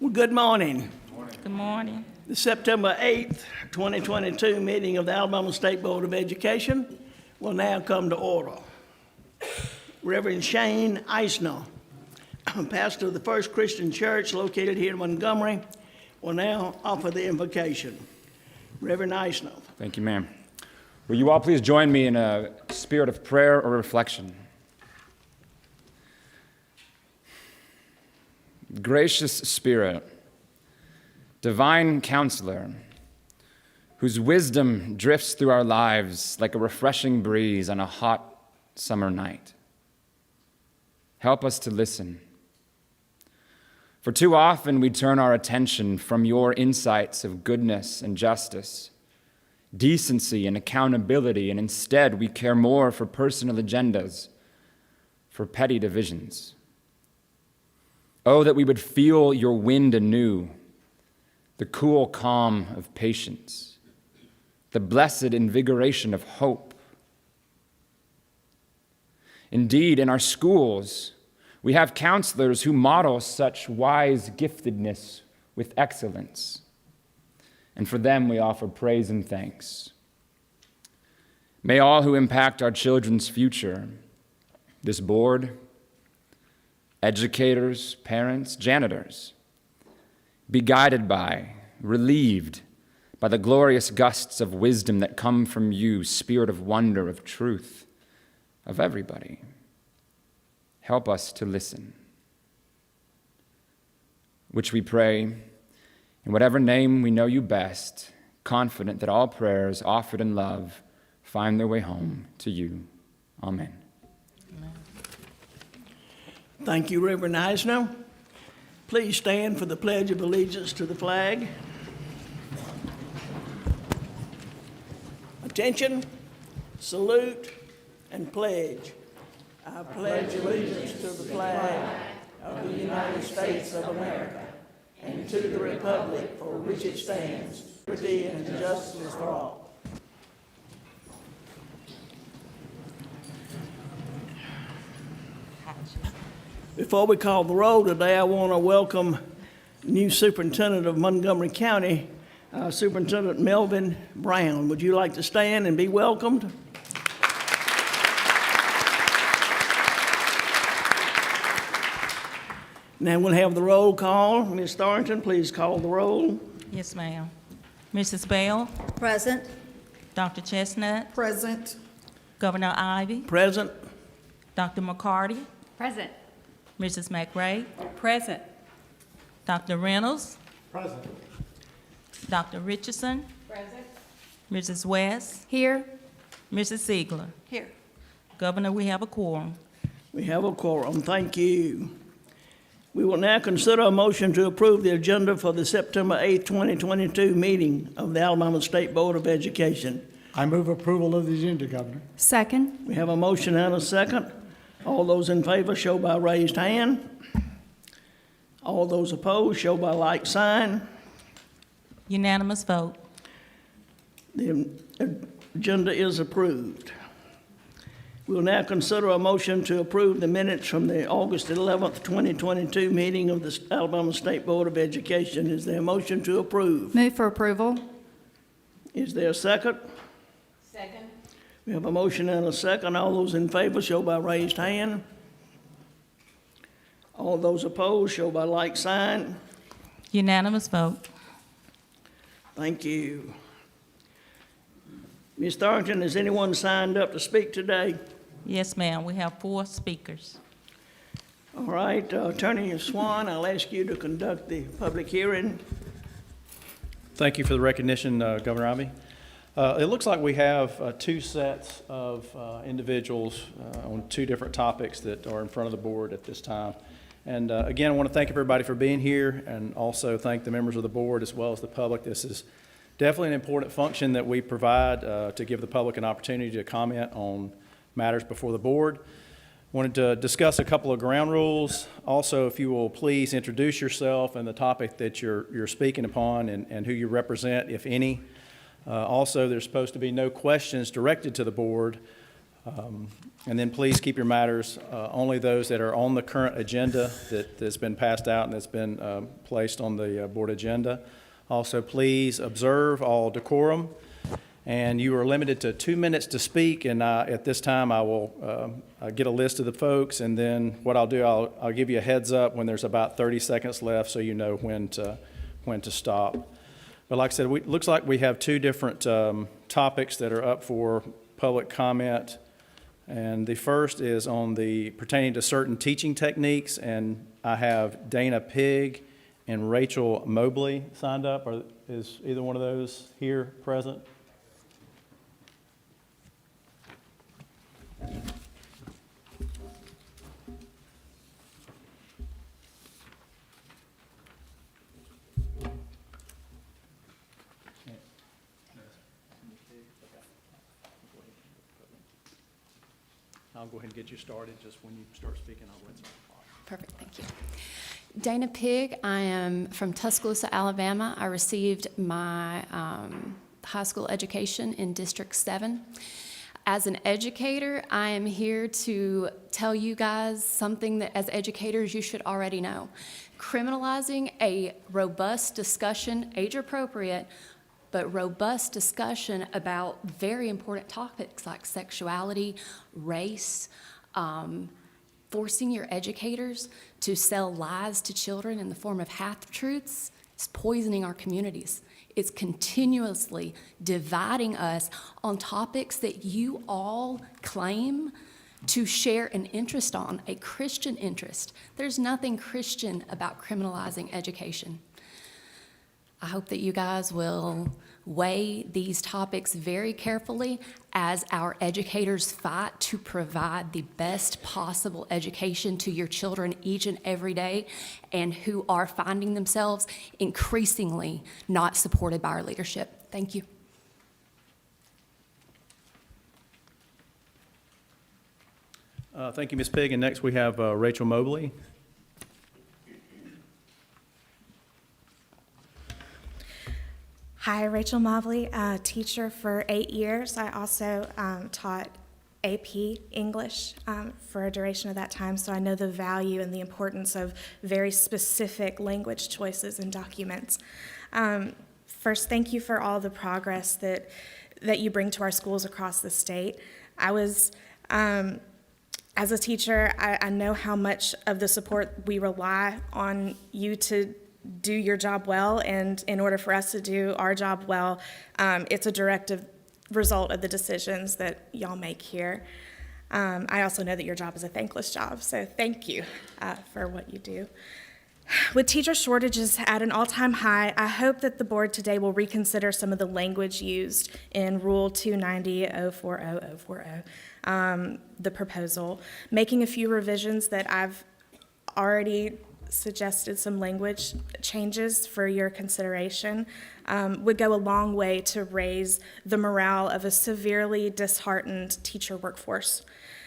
Well, good morning. Good morning. The September 8th, 2022 meeting of the Alabama State Board of Education will now come to order. Reverend Shane Eisner, pastor of the First Christian Church located here in Montgomery, will now offer the invocation. Reverend Eisner. Thank you, ma'am. Will you all please join me in a spirit of prayer or reflection? Gracious Spirit, divine counselor, whose wisdom drifts through our lives like a refreshing breeze on a hot summer night, help us to listen. For too often we turn our attention from your insights of goodness and justice, decency and accountability, and instead we care more for personal agendas, for petty divisions. Oh, that we would feel your wind anew, the cool calm of patience, the blessed invigoration of hope. Indeed, in our schools, we have counselors who model such wise giftedness with excellence, and for them we offer praise and thanks. May all who impact our children's future, this board, educators, parents, janitors, be guided by, relieved by the glorious gusts of wisdom that come from you, Spirit of wonder, of truth, of everybody. Help us to listen. Which we pray in whatever name we know you best, confident that all prayers offered in love find their way home to you. Amen. Thank you, Reverend Eisner. Please stand for the Pledge of Allegiance to the flag. Attention, salute, and pledge. I pledge allegiance to the flag of the United States of America and to the republic for which it stands, liberty and justice for all. Before we call the roll today, I want to welcome new superintendent of Montgomery County, Superintendent Melvin Brown. Would you like to stand and be welcomed? Now we'll have the roll call. Ms. Thornton, please call the roll. Yes, ma'am. Mrs. Bell, Present. Dr. Chestnut, Present. Governor Ivy, Present. Dr. McCarty, Present. Mrs. McRae, Present. Dr. Reynolds, Present. Dr. Richardson, Present. Mrs. West, Here. Mrs. Ziegler. Here. Governor, we have a quorum. We have a quorum. Thank you. We will now consider a motion to approve the agenda for the September 8th, 2022 meeting of the Alabama State Board of Education. I move approval of the agenda, Governor. Second. We have a motion and a second. All those in favor show by raised hand. All those opposed show by like sign. Unanimous vote. The agenda is approved. We will now consider a motion to approve the minutes from the August 11th, 2022 meeting of the Alabama State Board of Education. Is there a motion to approve? Move for approval. Is there a second? Second. We have a motion and a second. All those in favor show by raised hand. All those opposed show by like sign. Unanimous vote. Thank you. Ms. Thornton, has anyone signed up to speak today? Yes, ma'am. We have 4 speakers. All right, Attorney Swan, I'll ask you to conduct the public hearing. Thank you for the recognition, Governor Ivey. It looks like we have 2 sets of individuals on 2 different topics that are in front of the board at this time. And again, I want to thank everybody for being here and also thank the members of the board as well as the public. This is definitely an important function that we provide to give the public an opportunity to comment on matters before the board. Wanted to discuss a couple of ground rules. Also, if you will please introduce yourself and the topic that you're speaking upon and who you represent, if any. Also, there's supposed to be no questions directed to the board And then please keep your matters, only those that are on the current agenda that's been passed out and that's been placed on the board agenda. Also, please observe all decorum, and you are limited to 2 minutes to speak, and at this time I will get a list of the folks, and then what I'll do, I'll give you a heads up when there's about 30 seconds left so you know when to stop. But like I said, looks like we have two different topics that are up for public comment. And the first is on the pertaining to certain teaching techniques, and I have Dana Pigg and Rachel Mobley signed up. Is either one of those here present? I'll go ahead and get you started. Just when you start speaking, I'll go ahead and start the clock. Perfect, thank you. Dana Pigg, I am from Tuscaloosa, Alabama. I received my high school education in District 7. As an educator, I am here to tell you guys something that as educators you should already know. Criminalizing a robust discussion, age-appropriate, but robust discussion about very important topics like sexuality, race, forcing your educators to sell lies to children in the form of half-truths is poisoning our communities. It's continuously dividing us on topics that you all claim to share an interest on, a Christian interest. There's nothing Christian about criminalizing education. I hope that you guys will weigh these topics very carefully as our educators fight to provide the best possible education to your children each and every day, and who are finding themselves increasingly not supported by our leadership. Thank you. Thank you, Ms. Pigg. And next we have Rachel Mobley. Hi, Rachel Mobley, teacher for 8 years. I also taught AP English for a duration of that time, so I know the value and the importance of very specific language choices in documents. First, thank you for all the progress that you bring to our schools across the state. I was, as a teacher, I know how much of the support we rely on you to do your job well, and in order for us to do our job well, it's a direct result of the decisions that y'all make here. I also know that your job is a thankless job, so thank you for what you do. With teacher shortages at an all-time high, I hope that the board today will reconsider some of the language used in Rule 290-040-040, the proposal, making a few revisions that I've already suggested some language changes for your consideration, would go a long way to raise the morale of a severely disheartened teacher workforce.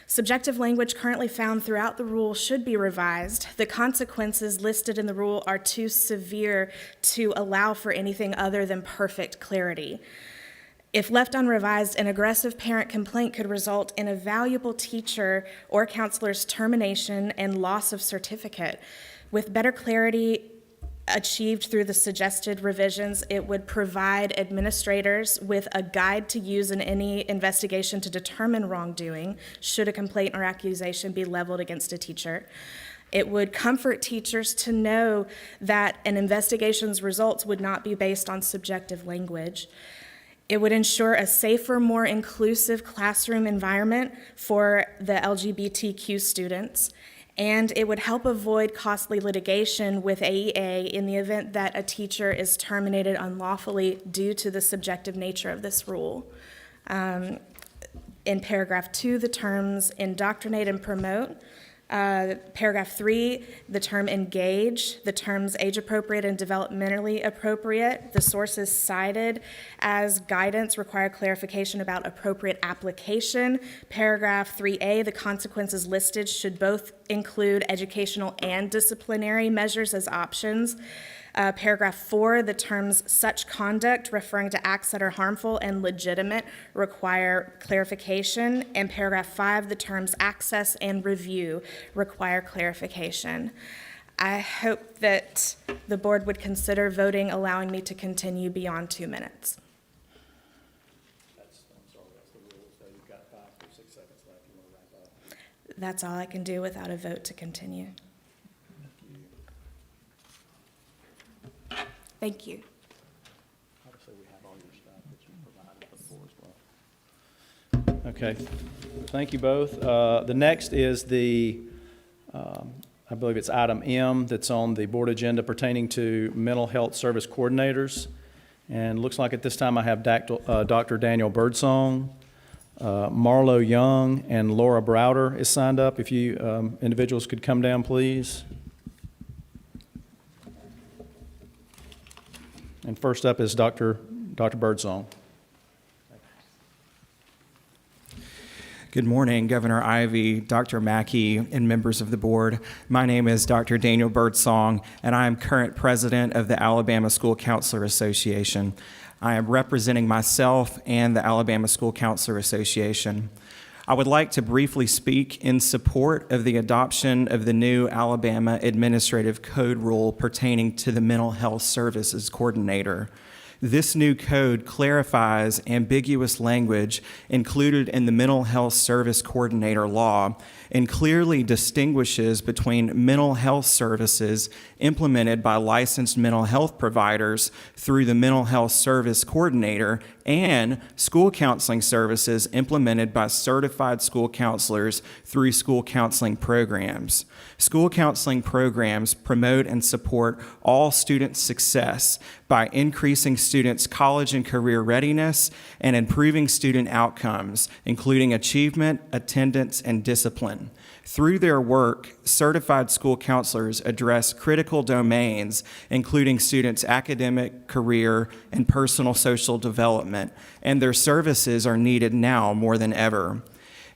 Subjective language currently found throughout the rule should be revised. The consequences listed in the rule are too severe to allow for anything other than perfect clarity. If left unrevised, an aggressive parent complaint could result in a valuable teacher or counselor's termination and loss of certificate. With better clarity achieved through the suggested revisions, it would provide administrators with a guide to use in any investigation to determine wrongdoing, should a complaint or accusation be leveled against a teacher. It would comfort teachers to know that an investigation's results would not be based on subjective language. It would ensure a safer, more inclusive classroom environment for the LGBTQ students, and it would help avoid costly litigation with AEA in the event that a teacher is terminated unlawfully due to the subjective nature of this rule. In paragraph 2, the terms indoctrinate and promote. Paragraph 3, the term engage, the terms age-appropriate and developmentally appropriate. The sources cited as guidance require clarification about appropriate application. Paragraph 3A, the consequences listed should both include educational and disciplinary measures as options. Paragraph 4, the terms such conduct referring to acts that are harmful and legitimate require clarification. And paragraph 5, the terms access and review require clarification. I hope that the board would consider voting allowing me to continue beyond 2 minutes. That's all I can do without a vote to continue. Thank you. Obviously, we have all your stuff that you provided for the board as well. Okay, thank you both. The next is the, I believe it's item M that's on the board agenda pertaining to mental health service coordinators. And it looks like at this time I have Dr. Daniel Birdsong, Marlo Young, and Laura Browder is signed up. If you individuals could come down, please. And first up is Dr. Birdsong. Good morning, Governor Ivey, Dr. Mackey, and members of the board. My name is Dr. Daniel Birdsong, and I am current president of the Alabama School Counselor Association. I am representing myself and the Alabama School Counselor Association. I would like to briefly speak in support of the adoption of the new Alabama Administrative Code rule pertaining to the Mental Health Services Coordinator. This new code clarifies ambiguous language included in the Mental Health Service Coordinator law and clearly distinguishes between mental health services implemented by licensed mental health providers through the Mental Health Service Coordinator and school counseling services implemented by certified school counselors through school counseling programs. School counseling programs promote and support all student success by increasing students' college and career readiness and improving student outcomes, including achievement, attendance, and discipline. Through their work, certified school counselors address critical domains, including students' academic, career, and personal social development, and their services are needed now more than ever.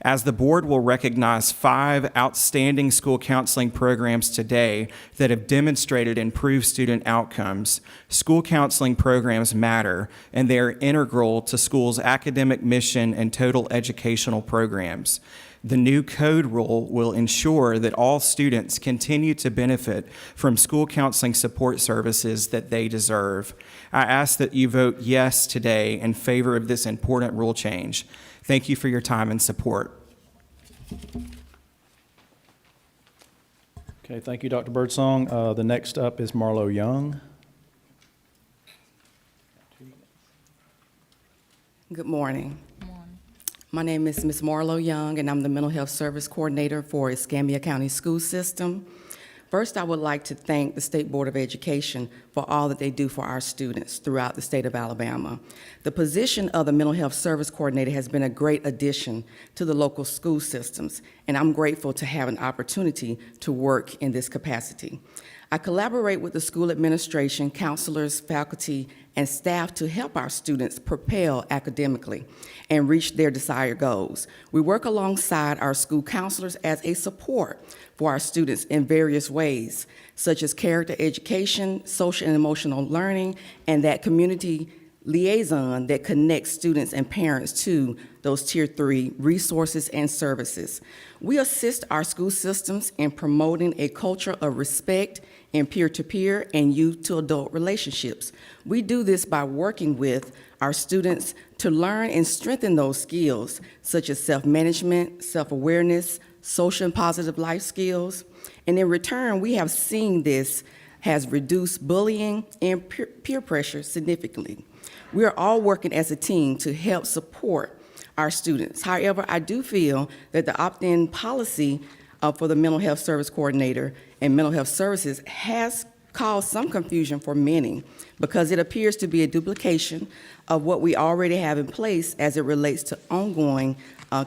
As the board will recognize 5 outstanding school counseling programs today that have demonstrated improved student outcomes, school counseling programs matter, and they are integral to schools' academic mission and total educational programs. The new code rule will ensure that all students continue to benefit from school counseling support services that they deserve. I ask that you vote yes today in favor of this important rule change. Thank you for your time and support. Okay, thank you, Dr. Birdsong. The next up is Marlo Young. Good morning. My name is Ms. Marlo Young, and I'm the Mental Health Service Coordinator for Escambia County School System. First, I would like to thank the State Board of Education for all that they do for our students throughout the state of Alabama. The position of the Mental Health Service Coordinator has been a great addition to the local school systems, and I'm grateful to have an opportunity to work in this capacity. I collaborate with the school administration, counselors, faculty, and staff to help our students propel academically and reach their desired goals. We work alongside our school counselors as a support for our students in various ways, such as character education, social and emotional learning, and that community liaison that connects students and parents to those Tier 3 resources and services. We assist our school systems in promoting a culture of respect in peer-to-peer and youth-to-adult relationships. We do this by working with our students to learn and strengthen those skills, such as self-management, self-awareness, social and positive life skills. And in return, we have seen this has reduced bullying and peer pressure significantly. We are all working as a team to help support our students. However, I do feel that the opt-in policy for the Mental Health Service Coordinator and mental health services has caused some confusion for many because it appears to be a duplication of what we already have in place as it relates to ongoing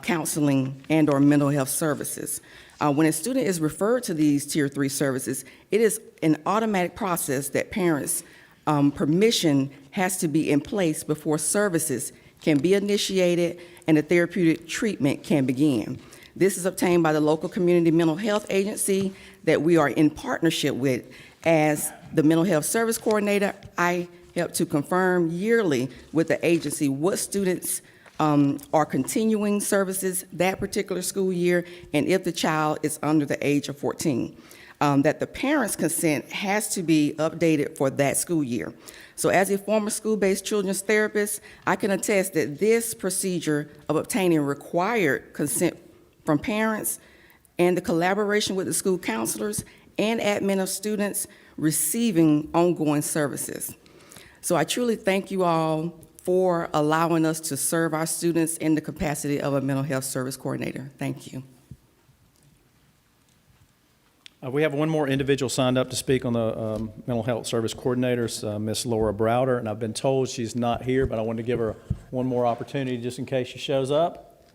counseling and or mental health services. When a student is referred to these Tier 3 services, it is an automatic process that parents' permission has to be in place before services can be initiated and a therapeutic treatment can begin. This is obtained by the local community mental health agency that we are in partnership with. As the mental health service coordinator, I help to confirm yearly with the agency what students are continuing services that particular school year, and if the child is under the age of 14. That the parents' consent has to be updated for that school year. So as a former school-based children's therapist, I can attest that this procedure of obtaining required consent from parents and the collaboration with the school counselors and admin of students receiving ongoing services. So I truly thank you all for allowing us to serve our students in the capacity of a mental health service coordinator. Thank you. We have one more individual signed up to speak on the mental health service coordinators, Miss Laura Browder, and I've been told she's not here, but I wanted to give her one more opportunity just in case she shows up.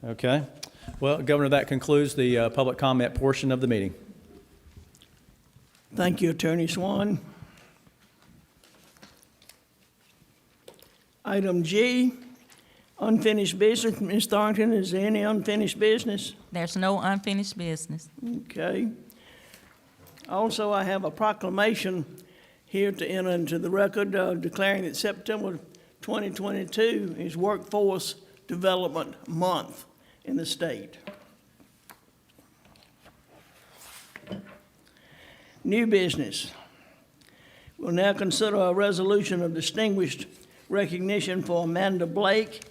Okay. Well, Governor, that concludes the public comment portion of the meeting. Thank you, Attorney Swan. Item G, unfinished business. Ms. Thornton, is there any unfinished business? There's no unfinished business. Okay. Also, I have a proclamation here to enter into the record declaring that September 2022 is Workforce Development Month in the state. New business. We'll now consider a resolution of distinguished recognition for Amanda Blake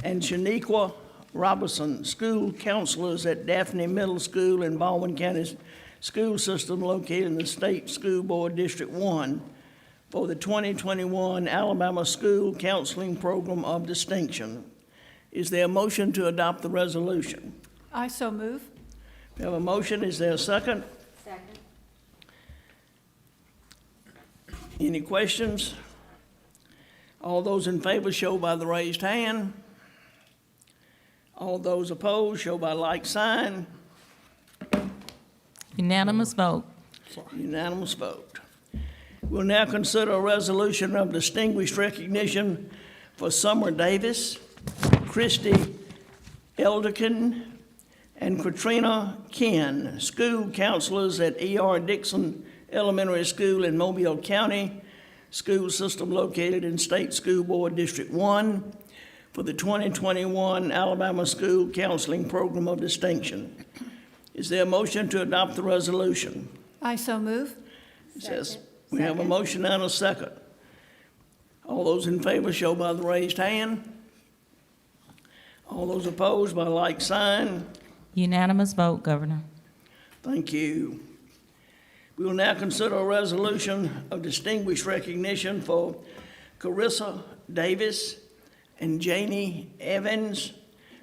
and Shaniqua Robinson, school counselors at Daphne Middle School in Baldwin County School System located in the State School Board District 1 for the 2021 Alabama School Counseling Program of Distinction. Is there a motion to adopt the resolution? I so move. We have a motion. Is there a second? Second. Any questions? All those in favor show by the raised hand. All those opposed show by like sign. Unanimous vote. Unanimous vote. We'll now consider a resolution of distinguished recognition for Summer Davis, Christy Elderkin, and Katrina Ken, school counselors at E.R. Dixon Elementary School in Mobile County School System located in State School Board District 1 for the 2021 Alabama School Counseling Program of Distinction. Is there a motion to adopt the resolution? I so move. It says we have a motion and a second. All those in favor show by the raised hand. All those opposed by like sign. Unanimous vote, Governor. Thank you. We will now consider a resolution of distinguished recognition for Carissa Davis and Janie Evans,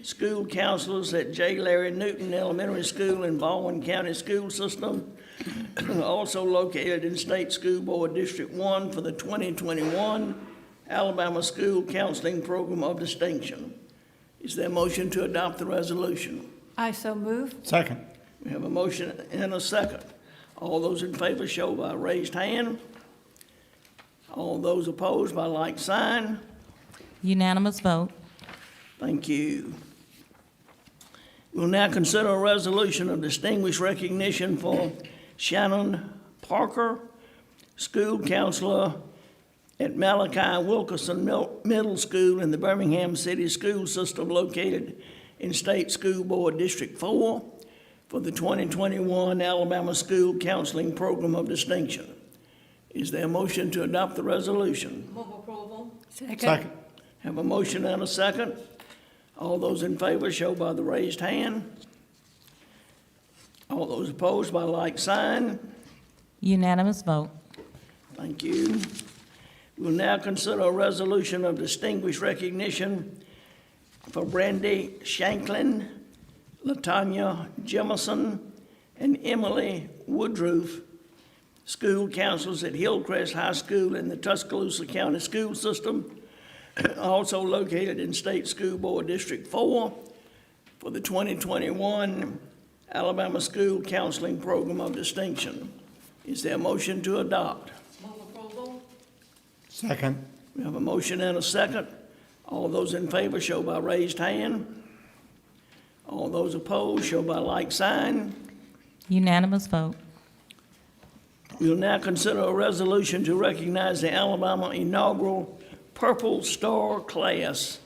school counselors at J. Larry Newton Elementary School in Baldwin County School System, also located in State School Board District 1 for the 2021 Alabama School Counseling Program of Distinction. Is there a motion to adopt the resolution? I so move. Second. We have a motion and a second. All those in favor show by raised hand. All those opposed by like sign. Unanimous vote. Thank you. We'll now consider a resolution of distinguished recognition for Shannon Parker, school counselor at Malachi Wilkerson Middle School in the Birmingham City School System located in State School Board District 4 for the 2021 Alabama School Counseling Program of Distinction. Is there a motion to adopt the resolution? Move approval. Second. Have a motion and a second. All those in favor show by the raised hand. All those opposed by like sign. Unanimous vote. Thank you. We'll now consider a resolution of distinguished recognition for Brandy Shanklin, Latanya Jemison, and Emily Woodruff, school counselors at Hillcrest High School in the Tuscaloosa County School System, also located in State School Board District 4 for the 2021 Alabama School Counseling Program of Distinction. Is there a motion to adopt? Move approval. Second. We have a motion and a second. All those in favor show by raised hand. All those opposed, show by like sign. Unanimous vote. We'll now consider a resolution to recognize the Alabama inaugural Purple Star class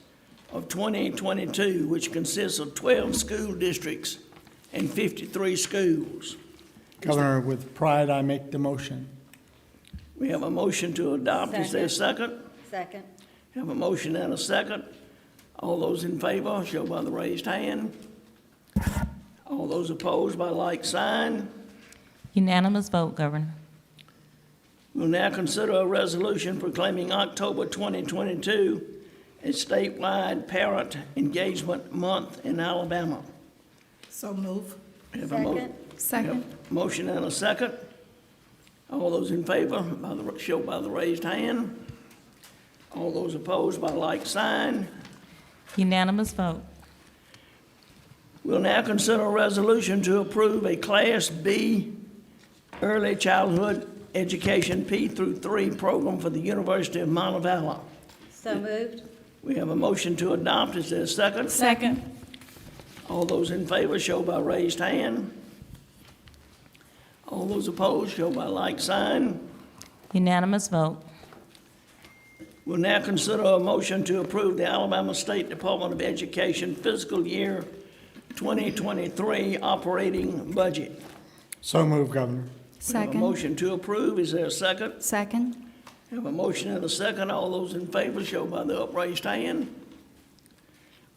of 2022, which consists of 12 school districts and 53 schools. Governor, with pride, I make the motion. We have a motion to adopt. Is there a second? Second. We have a motion and a second. All those in favor, show by the raised hand. All those opposed by like sign. Unanimous vote, Governor. We'll now consider a resolution proclaiming October 2022 as statewide Parent Engagement Month in Alabama. So move. We have a mo- Second. Second. we have a motion and a second. All those in favor, show by the raised hand. All those opposed by like sign. Unanimous vote. We'll now consider a resolution to approve a Class B Early Childhood Education P through 3 program for the University of Montevallo. So moved. We have a motion to adopt. Is there a second? Second. All those in favor show by raised hand. All those opposed show by like sign. Unanimous vote. We'll now consider a motion to approve the Alabama State Department of Education fiscal year 2023 operating budget. So move, Governor. We have a Second. motion to approve. Is there a second? Second. We have a motion and a second. All those in favor show by the upraised hand.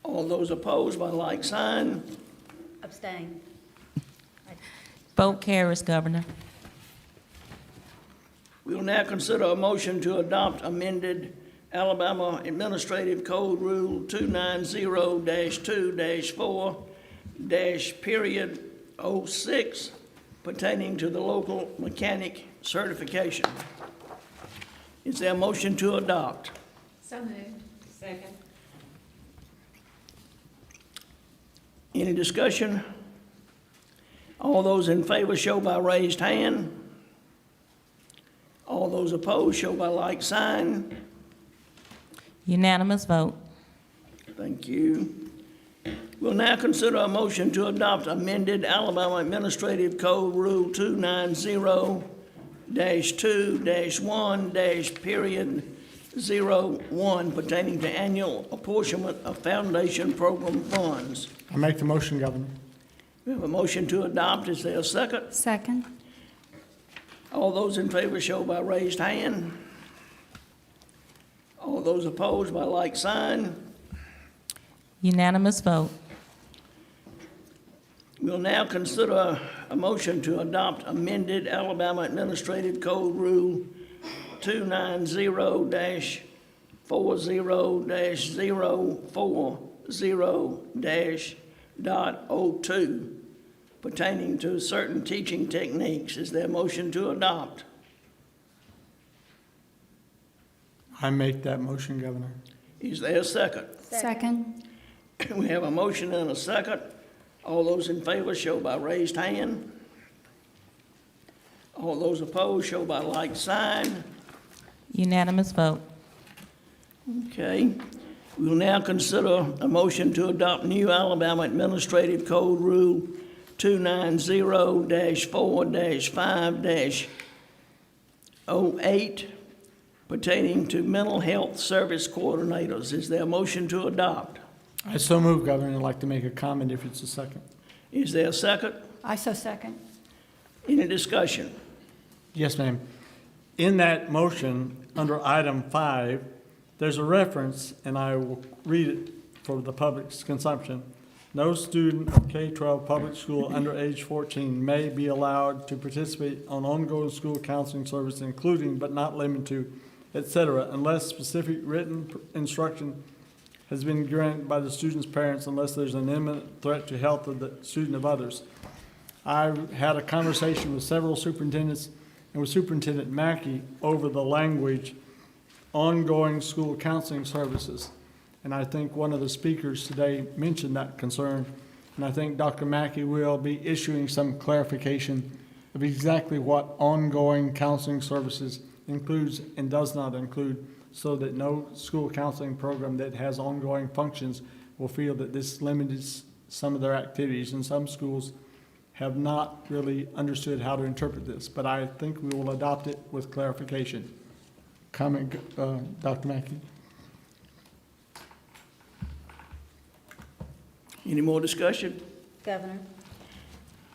All those opposed by like sign. Abstain. Vote carries, Governor. We will now consider a motion to adopt amended Alabama Administrative Code Rule 290-2-4-06 pertaining to the local mechanic certification. Is there a motion to adopt? So moved. Second. Any discussion? All those in favor show by raised hand. All those opposed show by like sign. Unanimous vote. Thank you. We'll now consider a motion to adopt amended Alabama Administrative Code Rule 290-2-1-01 pertaining to annual apportionment of foundation program funds. I make the motion, Governor. We have a motion to adopt. Is there a second? Second. All those in favor show by raised hand. All those opposed by like sign. Unanimous vote. We'll Now consider a motion to adopt amended Alabama Administrative Code Rule 290-40-040-.02 pertaining to certain teaching techniques. Is there a motion to adopt? I make that motion, Governor. Is there a second? Second. We have a motion and a second. All those in favor show by raised hand. All those opposed show by like sign. Unanimous vote. Okay. We will now consider a motion to adopt new Alabama Administrative Code Rule 290-4-5-08 pertaining to mental health service coordinators. Is there a motion to adopt? I so move, Governor. I'd like to make a comment if it's a second. Is there a second? I so second. Any discussion? Yes, ma'am. In that motion, under item 5, there's a reference, and I will read it for the public's consumption. No student of K-12 public school under age 14 may be allowed to participate on ongoing school counseling service, including but not limited to, et cetera, unless specific written instruction has been granted by the student's parents, unless there's an imminent threat to health of the student of others. I had a conversation with several superintendents and with Superintendent Mackey over the language, ongoing school counseling services. And I think one of the speakers today mentioned that concern. And I think Dr. Mackey will be issuing some clarification of exactly what ongoing counseling services includes and does not include, so that no school counseling program that has ongoing functions will feel that this some of their activities, and some schools have not really understood how to interpret this, but I think we will adopt it with clarification. Comment, Dr. Mackey? Any more discussion? Governor,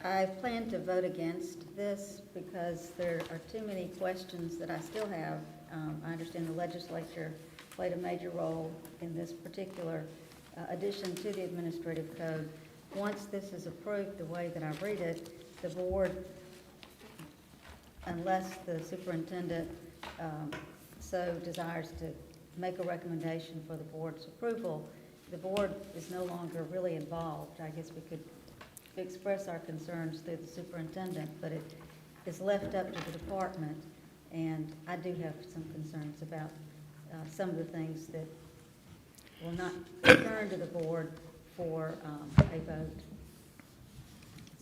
I plan to vote against this because there are too many questions that I still have. I understand the legislature played a major role in this particular addition to the administrative code. Once this is approved the way that I read it, the board, unless the superintendent so desires to make a recommendation for the board's approval, the board is no longer really involved. I guess we could express our concerns through the superintendent, but it is left up to the department, and I do have some concerns about some of the things that will not return to the board for a vote.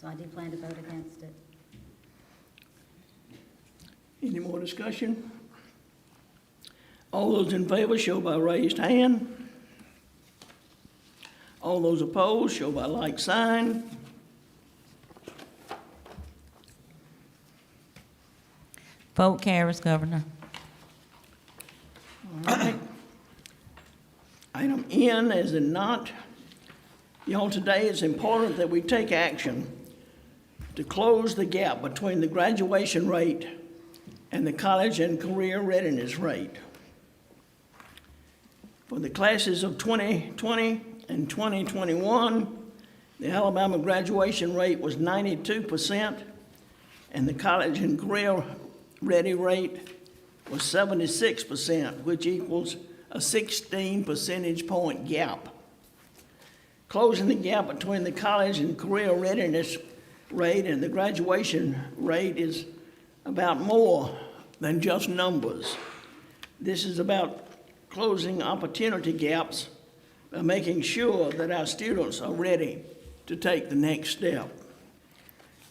So I do plan to vote against it. Any more discussion? All those in favor show by raised hand. All those opposed show by like sign. Vote carries, Governor. All right. Item N is in not. Today it's important that we take action to close the gap between the graduation rate and the college and career readiness rate. For the classes of 2020 and 2021, the Alabama graduation rate was 92%, and the college and career ready rate was 76%, which equals a 16 percentage point gap. Closing the gap between the college and career readiness rate and the graduation rate is about more than just numbers. This is about closing opportunity gaps by making sure that our students are ready to take the next step.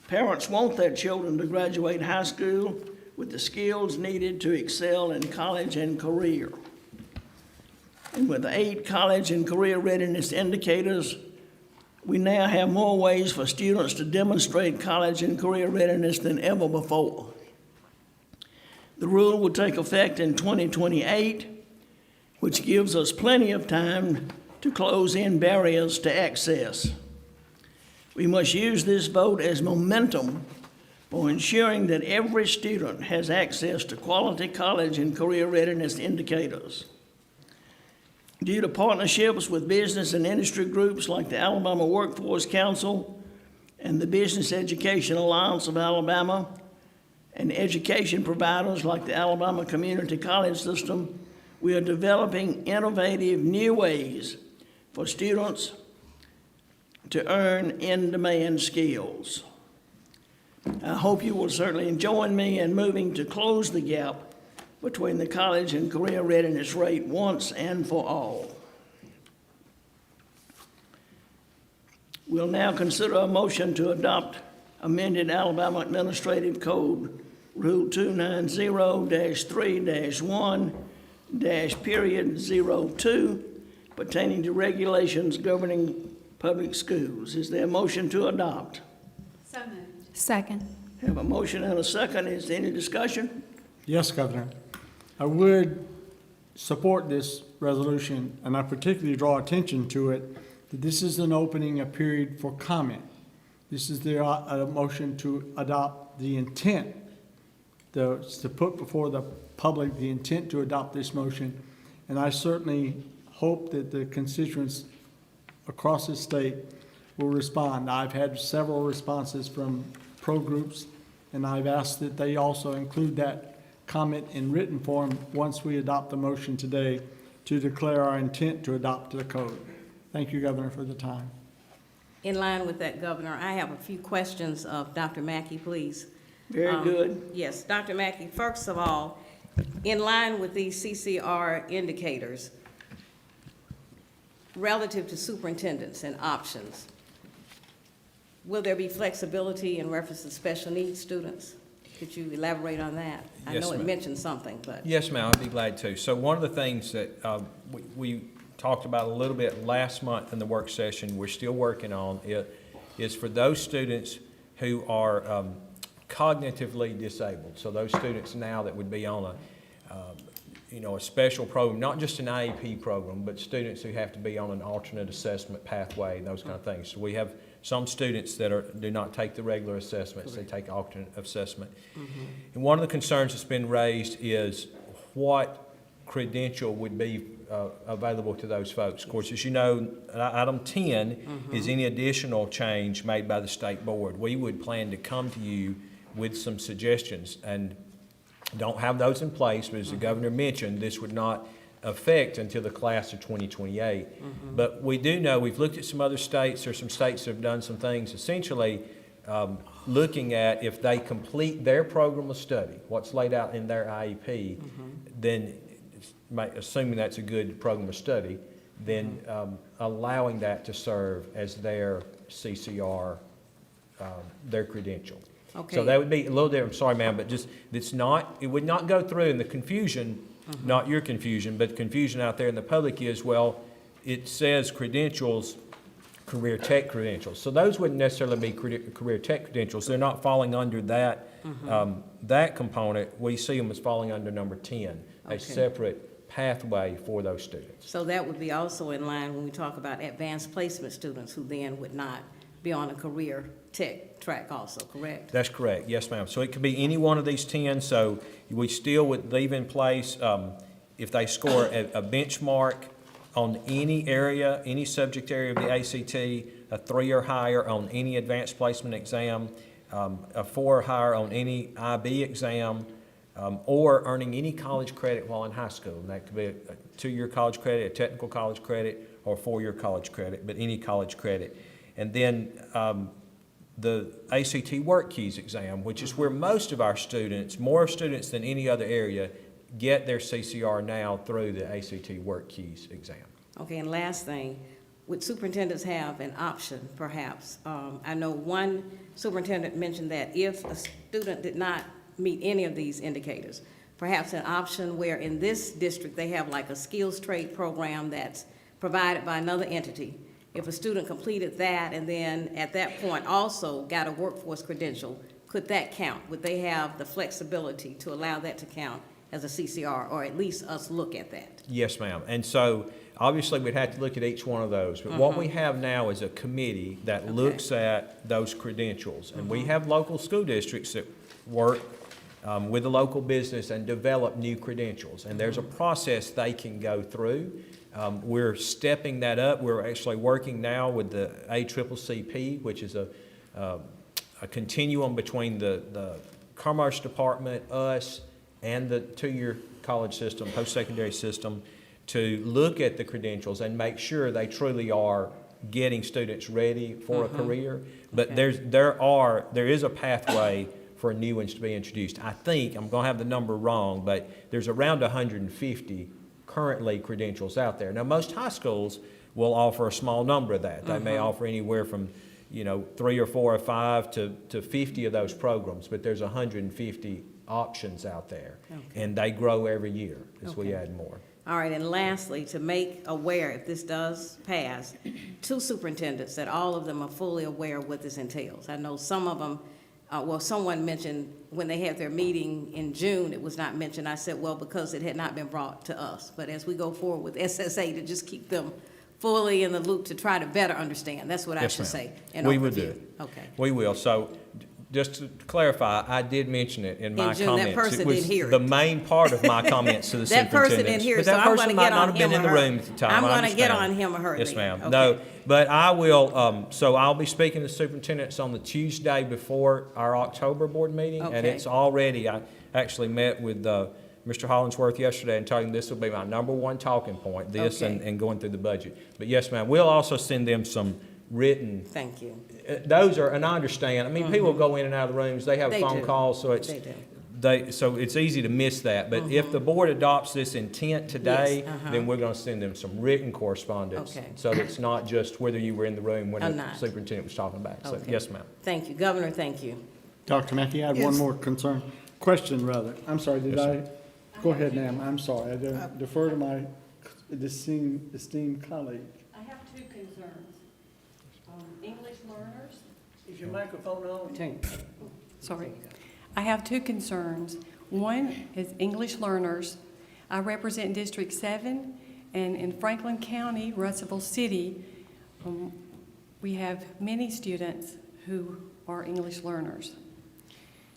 Parents want their children to graduate high school with the skills needed to excel in college and career. And with 8 college and career readiness indicators, we now have more ways for students to demonstrate college and career readiness than ever before. The rule will take effect in 2028, which gives us plenty of time to close in barriers to access. We must use this vote as momentum for ensuring that every student has access to quality college and career readiness indicators. Due to partnerships with business and industry groups like the Alabama Workforce Council and the Business Education Alliance of Alabama, and education providers like the Alabama Community College System, we are developing innovative new ways for students to earn in-demand skills. I hope you will certainly join me in moving to close the gap between the college and career readiness rate once and for all. We'll now consider a motion to adopt amended Alabama Administrative Code Rule 290-3-1-02 pertaining to regulations governing public schools. Is there a motion to adopt? So moved. Second. Have a motion and a second. Is there any discussion? Yes, Governor. I would support this resolution, and I particularly draw attention to it, that this is an opening a period for comment. This is a motion to adopt the intent, to put before the public the intent to adopt this motion. And I certainly hope that the constituents across the state will respond. I've had several responses from pro groups, and I've asked that they also include that comment in written form once we adopt the motion today to declare our intent to adopt the code. Thank you, Governor, for the time. In line with that, Governor, I have a few questions of Dr. Mackey, please. Very good. Yes, Dr. Mackey, first of all, in line with these CCR indicators, relative to superintendents and options, will there be flexibility in reference to special needs students? Could you elaborate on that? I Yes, know it ma'am. mentioned something, but. Yes, ma'am, I'd be glad to. So one of the things that we talked about a little bit last month in the work session, we're still working on it, is for those students who are cognitively disabled. So those students now that would be on a special program, not just an IEP program, but students who have to be on an alternate assessment pathway and those kind of things. So we have some students that do not take the regular assessments, they take alternate assessment. And one of the concerns that's been raised is what credential would be available to those folks. Of course, as you know, item 10 is any additional change made by the state board. We would plan to come to you with some suggestions, and don't have those in place, but as the governor mentioned, this would not affect until the class of 2028. But we do know, we've looked at some other states, there's some states that have done some things, essentially looking at if they complete their program of study, what's laid out in their IEP, then, assuming that's a good program of study, then allowing that to serve as their CCR, their credential. Okay. So that would be a little different, I'm sorry ma'am, but just, it would not go through, and the confusion, not your confusion, but the confusion out there in the public is, well, it says credentials, career tech credentials. So those wouldn't necessarily be career tech credentials. They're not falling under that, that component. We see them as falling under number 10, a separate pathway for those students. So that would be also in line when we talk about advanced placement students who then would not be on a career tech track also, correct? That's correct, yes ma'am. So it could be any one of these 10, so we still would leave in place, if they score a benchmark on any area, any subject area of the ACT, a 3 or higher on any advanced placement exam, a 4 or higher on any IB exam, or earning any college credit while in high school. And that could be a 2-year college credit, a technical college credit, or a 4-year college credit, but any college credit. And then the ACT Work Keys exam, which is where most of our students, more students than any other area, get their CCR now through the ACT Work Keys exam. Okay, and last thing, would superintendents have an option perhaps? I know one superintendent mentioned that if a student did not meet any of these indicators, perhaps an option where in this district they have like a skills trade program that's provided by another entity. If a student completed that and then at that point also got a workforce credential, could that count? Would they have the flexibility to allow that to count as a CCR, or at least us look at that? Yes, ma'am. And so obviously we'd have to look at each one of those. But what we have now is a committee that looks at those credentials. And we have local school districts that work with the local business and develop new credentials. And there's a process they can go through. We're stepping that up. We're actually working now with the ACCCP, which is a continuum between the Commerce Department, us, and the 2-year college system, post-secondary system, to look at the credentials and make sure they truly are getting students ready for a career. But there is a pathway for new ones to be introduced. I think, I'm going to have the number wrong, but there's around 150 currently credentials out there. Now, most high schools will offer a small number of that. They may offer anywhere from 3 or 4 or 5 to 50 of those programs, but there's 150 options out there, and they grow every year as we add more. All right, and lastly, to make aware, if this does pass, to superintendents that all of them are fully aware of what this entails. I know some of them, someone mentioned when they had their meeting in June, it was not mentioned. I said, well, because it had not been brought to us. But as we go forward with SSA, to just keep them fully in the loop to try to better understand. That's what I should say. We will do it. Okay. We will. So just to clarify, I did mention it in my June, comments. that person it was didn't hear it. the main part of my comments to the That person superintendents. didn't hear it, But so that I'm person gonna might get not on have been him in the or her. room at the time. I'm I gonna get understand. on him or her Yes, then. ma'am. Okay. No, but I will, so I'll be speaking to superintendents on the Tuesday before our October board meeting. And Okay. it's already, I actually met with Mr. Hollingsworth yesterday and told him this will be my #1 talking point, this Okay. and going through the budget. But yes, ma'am, we'll also send them some written. Thank you. Those are, and I understand, I mean, people go in and out of the rooms, they have They phone do. calls, so it's, They do. so it's easy to miss that. But if the board adopts this intent today, Yes, then we're gonna send them some written correspondence. Okay. So that it's not just whether you were in the room when Or the not. superintendent was talking about it. So, Okay. yes, ma'am. Thank you. Governor, thank you. Dr. Mackey, I had one more question rather. I'm sorry, did I? Go ahead, ma'am. I'm sorry. I defer to my esteemed colleague. I have two concerns. English learners. Is your microphone on? Sorry. I have two concerns. One is English learners. I represent District 7, and in Franklin County, Russellville City, we have many students who are English learners.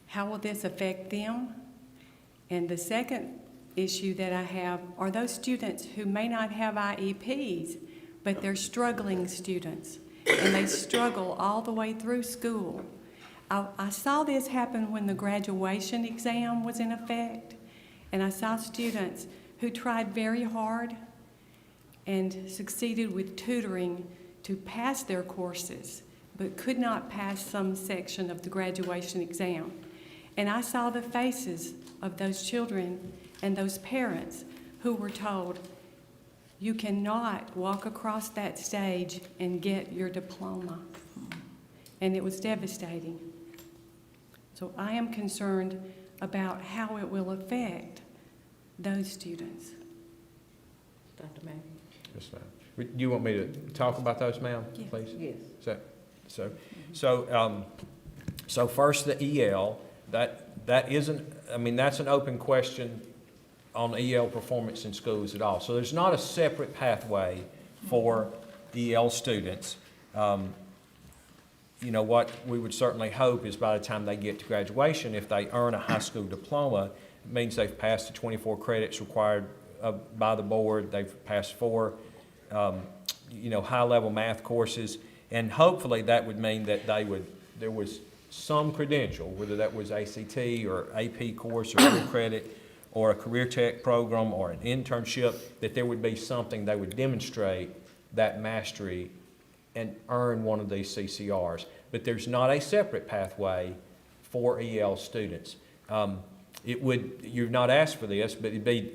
How will this affect them? And the second issue that I have are those students who may not have IEPs, but they're struggling students, and they struggle all the way through school. I saw this happen when the graduation exam was in effect, and I saw students who tried very hard and succeeded with tutoring to pass their courses, but could not pass some section of the graduation exam. And I saw the faces of those children and those parents who were told, you cannot walk across that stage and get your diploma. And it was devastating. So I am concerned about how it will affect those students. Dr. Mackey? Yes, ma'am. Do you want me to talk about those, ma'am, Yes. please? Yes. So first, the EL, that isn't, I mean, that's an open question on EL performance in schools at all. So there's not a separate pathway for EL students. You know, what we would certainly hope is by the time they get to graduation, if they earn a high school diploma, it means they've passed the 24 credits required by the board. They've passed 4, high-level math courses, and hopefully that would mean that there was some credential, whether that was ACT or AP course or dual credit or a career tech program or an internship, that there would be something they would demonstrate that mastery and earn one of these CCRs. But there's not a separate pathway for EL students. You've not asked for this, but it'd be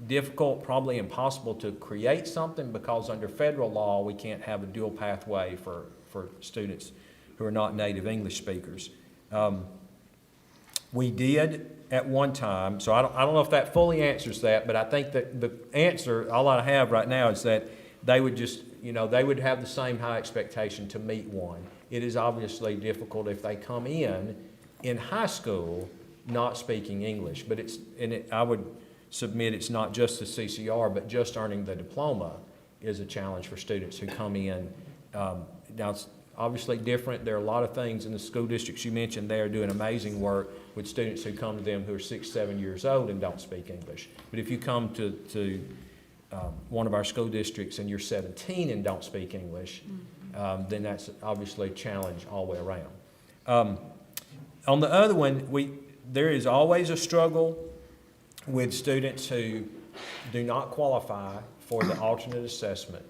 difficult, probably impossible to create something, because under federal law, we can't have a dual pathway for students who are not native English speakers. We did at one time, so I don't know if that fully answers that, but I think that the answer, all I have right now, is that they would just, they would have the same high expectation to meet one. It is obviously difficult if they come in high school not speaking English, but I would submit it's not just the CCR, but just earning the diploma is a challenge for students who come in. Now, it's obviously different. There are a lot of things in the school districts you mentioned. They are doing amazing work with students who come to them who are 6, 7 years old and don't speak English. But if you come to one of our school districts and you're 17 and don't speak English, then that's obviously a challenge all the way around. On the other one, there is always a struggle with students who do not qualify for the alternate assessment,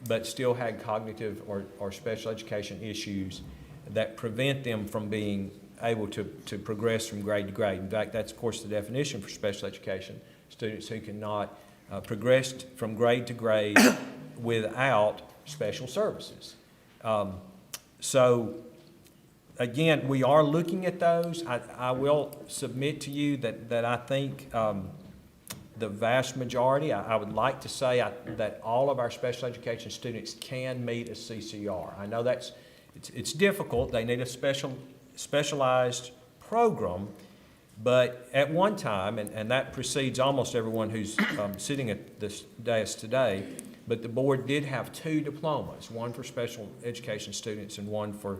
but still had cognitive or special education issues that prevent them from being able to progress from grade to grade. In fact, that's, of course, the definition for special education: students who cannot progress from grade to grade without special services. So, again, we are looking at those. I will submit to you that I think the vast majority, I would like to say that all of our special education students can meet a CCR. I know it's difficult. They need a specialized program, but at one time, and that precedes almost everyone who's sitting at this dais today, but the board did have 2 diplomas, one for special education students and one for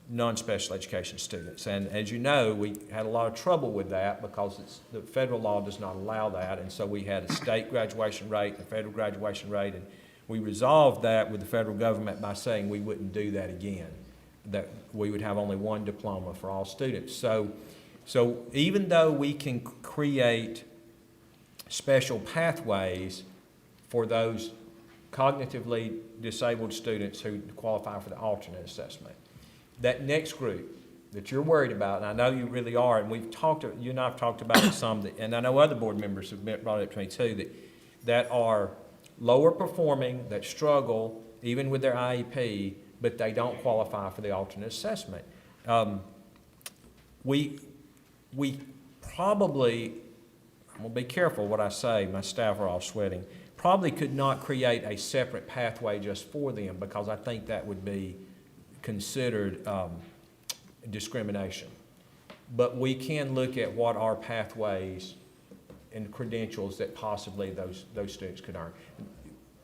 non-special education students. And as you know, we had a lot of trouble with that because the federal law does not allow that, and so we had a state graduation rate and a federal graduation rate, and we resolved that with the federal government by saying we wouldn't do that again, that we would have only 1 diploma for all students. So even though we can create special pathways for those cognitively disabled students who qualify for the alternate assessment, that next group that you're worried about, and I know you really are, and you and I have talked about it some, and I know other board members have brought it up to me too, that are lower performing, that struggle even with their IEP, but they don't qualify for the alternate assessment. We probably I'm gonna be careful what I say, my staff are all sweating, probably could not create a separate pathway just for them, because I think that would be considered discrimination. But we can look at what are pathways and credentials that possibly those students could earn.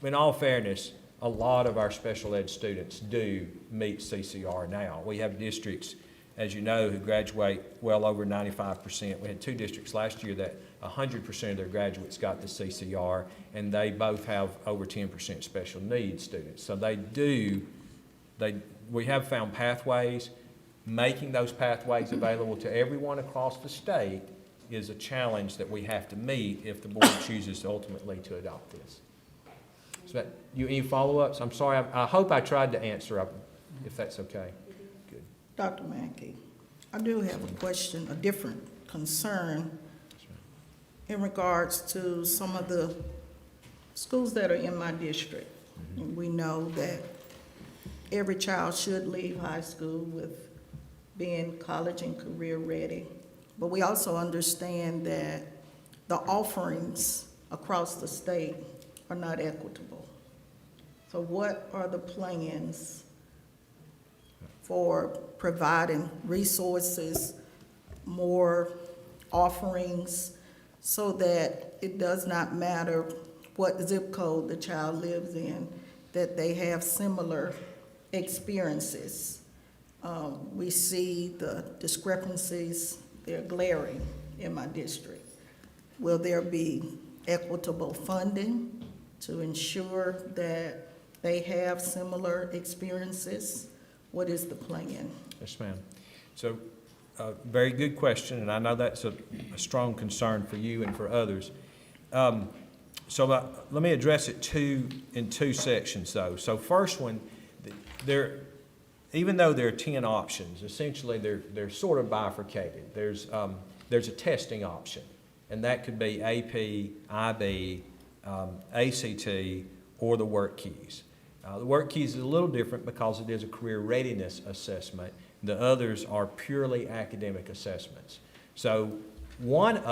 In all fairness, a lot of our special ed students do meet CCR now. We have districts, as you know, who graduate well over 95%. We had 2 districts last year that 100% of their graduates got the CCR, and they both have over 10% special needs students. So we have found pathways. Making those pathways available to everyone across the state is a challenge that we have to meet if the board chooses ultimately to adopt this. So any follow-ups? I'm sorry, I hope I tried to answer, if that's okay. Good. Dr. Mackey, I do have a question, a different concern in regards to some of the schools that are in my district. And we know that every child should leave high school with being college and career ready. But we also understand that the offerings across the state are not equitable. So what are the plans for providing resources, more offerings, so that it does not matter what zip code the child lives in, that they have similar experiences? We see the discrepancies, they're glaring in my district. Will there be equitable funding to ensure that they have similar experiences? What is the plan? Yes, ma'am. So, very good question, and I know that's a strong concern for you and for others. Let me address it in two sections, though. So first one, even though there are 10 options, essentially they're sort of bifurcated. There's a testing option, and that could be AP, IB, ACT, or the work keys. The work keys is a little different because it is a career readiness assessment. The others are purely academic assessments. So one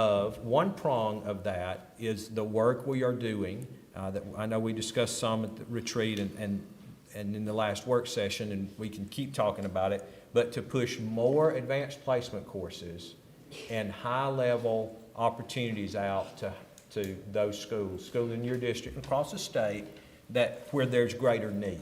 prong of that is the work we are doing, that I know we discussed some at the retreat and in the last work session, and we can keep talking about it, but to push more advanced placement courses and high-level opportunities out to those schools in your district and across the state where there's greater need.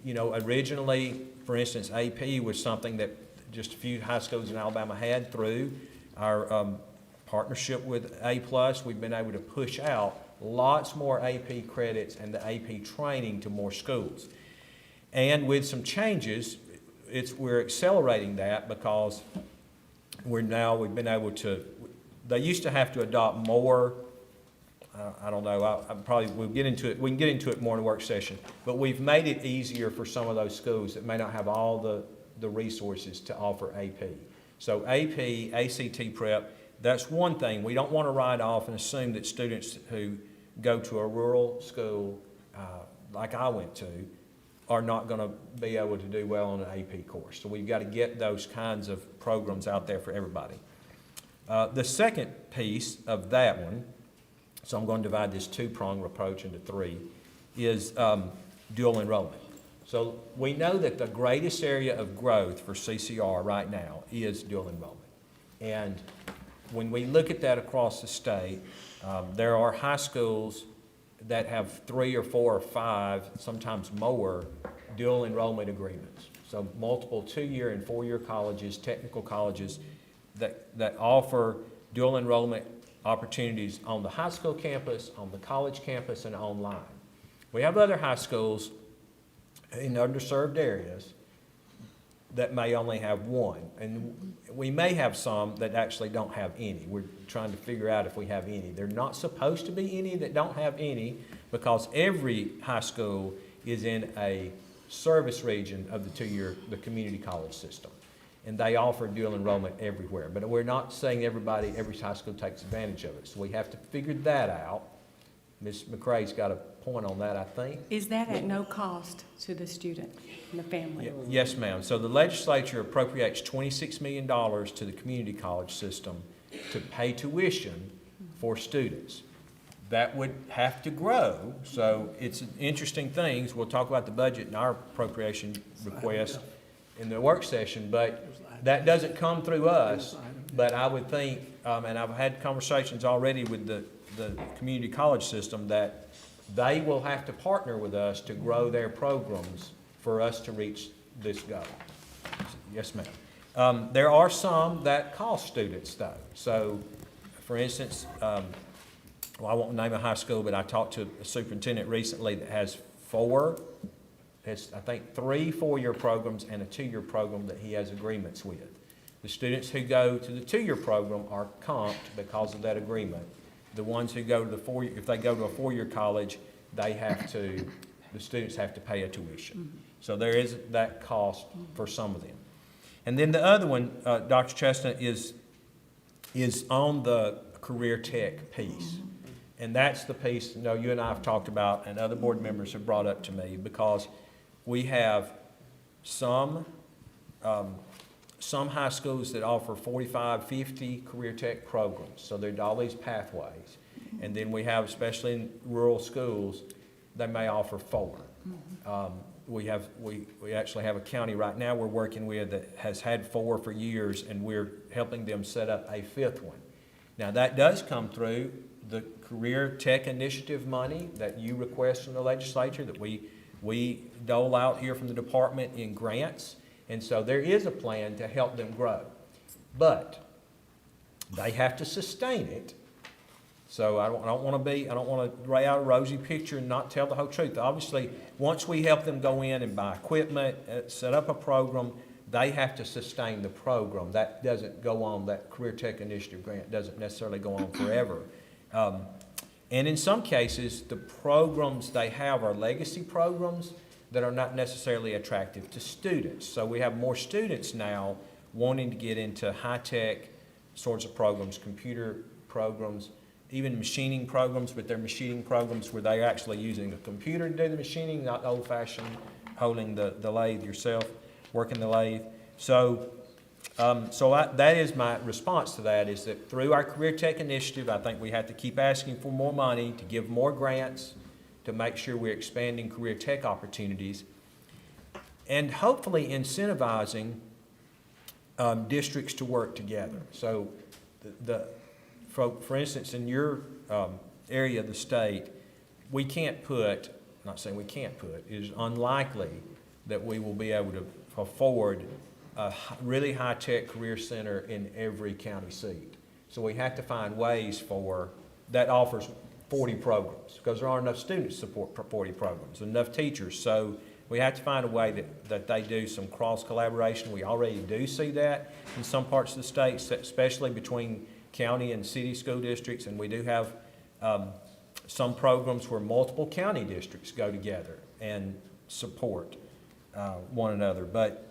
Originally, for instance, AP was something that just a few high schools in Alabama had. Through our partnership with A+, we've been able to push out lots more AP credits and the AP training to more schools. And with some changes, we're accelerating that because we've been able to, they used to have to adopt more, I don't know, we can get into it more in a work session, but we've made it easier for some of those schools that may not have all the resources to offer AP. So AP, ACT prep, that's one thing. We don't want to write off and assume that students who go to a rural school, like I went to, are not going to be able to do well on an AP course. So we've got to get those kinds of programs out there for everybody. The second piece of that one, so I'm going to divide this two-pronged approach into three, is dual enrollment. So we know that the greatest area of growth for CCR right now is dual enrollment. And when we look at that across the state, there are high schools that have 3 or 4 or 5, sometimes more, dual enrollment agreements. So multiple 2-year and 4-year colleges, technical colleges that offer dual enrollment opportunities on the high school campus, on the college campus, and online. We have other high schools in underserved areas that may only have one, and we may have some that actually don't have any. We're trying to figure out if we have any. There are not supposed to be any that don't have any, because every high school is in a service region of the community college system, and they offer dual enrollment everywhere. But we're not saying every high school takes advantage of it, so we have to figure that out. Ms. McCrae's got a point on that, I think. Is that at no cost to the student and the family? Yes, ma'am. So the legislature appropriates $26 million to the community college system to pay tuition for students. That would have to grow, so it's interesting things. We'll talk about the budget and our appropriation request in the work session, but that doesn't come through us. But I would think, and I've had conversations already with the community college system, that they will have to partner with us to grow their programs for us to reach this goal. Yes, ma'am. There are some that cost students, though. So, for instance, well, I won't name a high school, but I talked to a superintendent recently that has I think 3 4-year programs and a 2-year program that he has agreements with. The students who go to the 2-year program are comped because of that agreement. The ones who go to the 4-year, if they go to a 4-year college, the students have to pay a tuition. So there is that cost for some of them. And then the other one, Dr. Chestnut, is on the career tech piece. And that's the piece, you and I have talked about, and other board members have brought up to me, because we have some high schools that offer 45, 50 career tech programs. So there are all these pathways. And then we have, especially in rural schools, they may offer 4. We actually have a county right now we're working with that has had 4 for years, and we're helping them set up a 5th one. Now that does come through the Career Tech Initiative money that you request from the legislature, that we dole out here from the department in grants. And so there is a plan to help them grow. But they have to sustain it. So I don't want to lay out a rosy picture and not tell the whole truth. Obviously, once we help them go in and buy equipment, set up a program, they have to sustain the program. That doesn't go on, that Career Tech Initiative grant doesn't necessarily go on forever. And in some cases, the programs they have are legacy programs that are not necessarily attractive to students. So we have more students now wanting to get into high-tech sorts of programs, computer programs, even machining programs, but they're machining programs where they're actually using a computer to do the machining, not old-fashioned holding the lathe yourself, working the lathe. So that is my response to that, is that through our Career Tech Initiative, I think we have to keep asking for more money, to give more grants, to make sure we're expanding career tech opportunities, and hopefully incentivizing districts to work together. So for instance, in your area of the state, we can't put, not saying we can't put, it is unlikely that we will be able to afford a really high-tech career center in every county seat. So we have to find ways that offers 40 programs, because there aren't enough students to support 40 programs, enough teachers. So we have to find a way that they do some cross-collaboration. We already do see that in some parts of the state, especially between county and city school districts, and we do have some programs where multiple county districts go together and support one another. But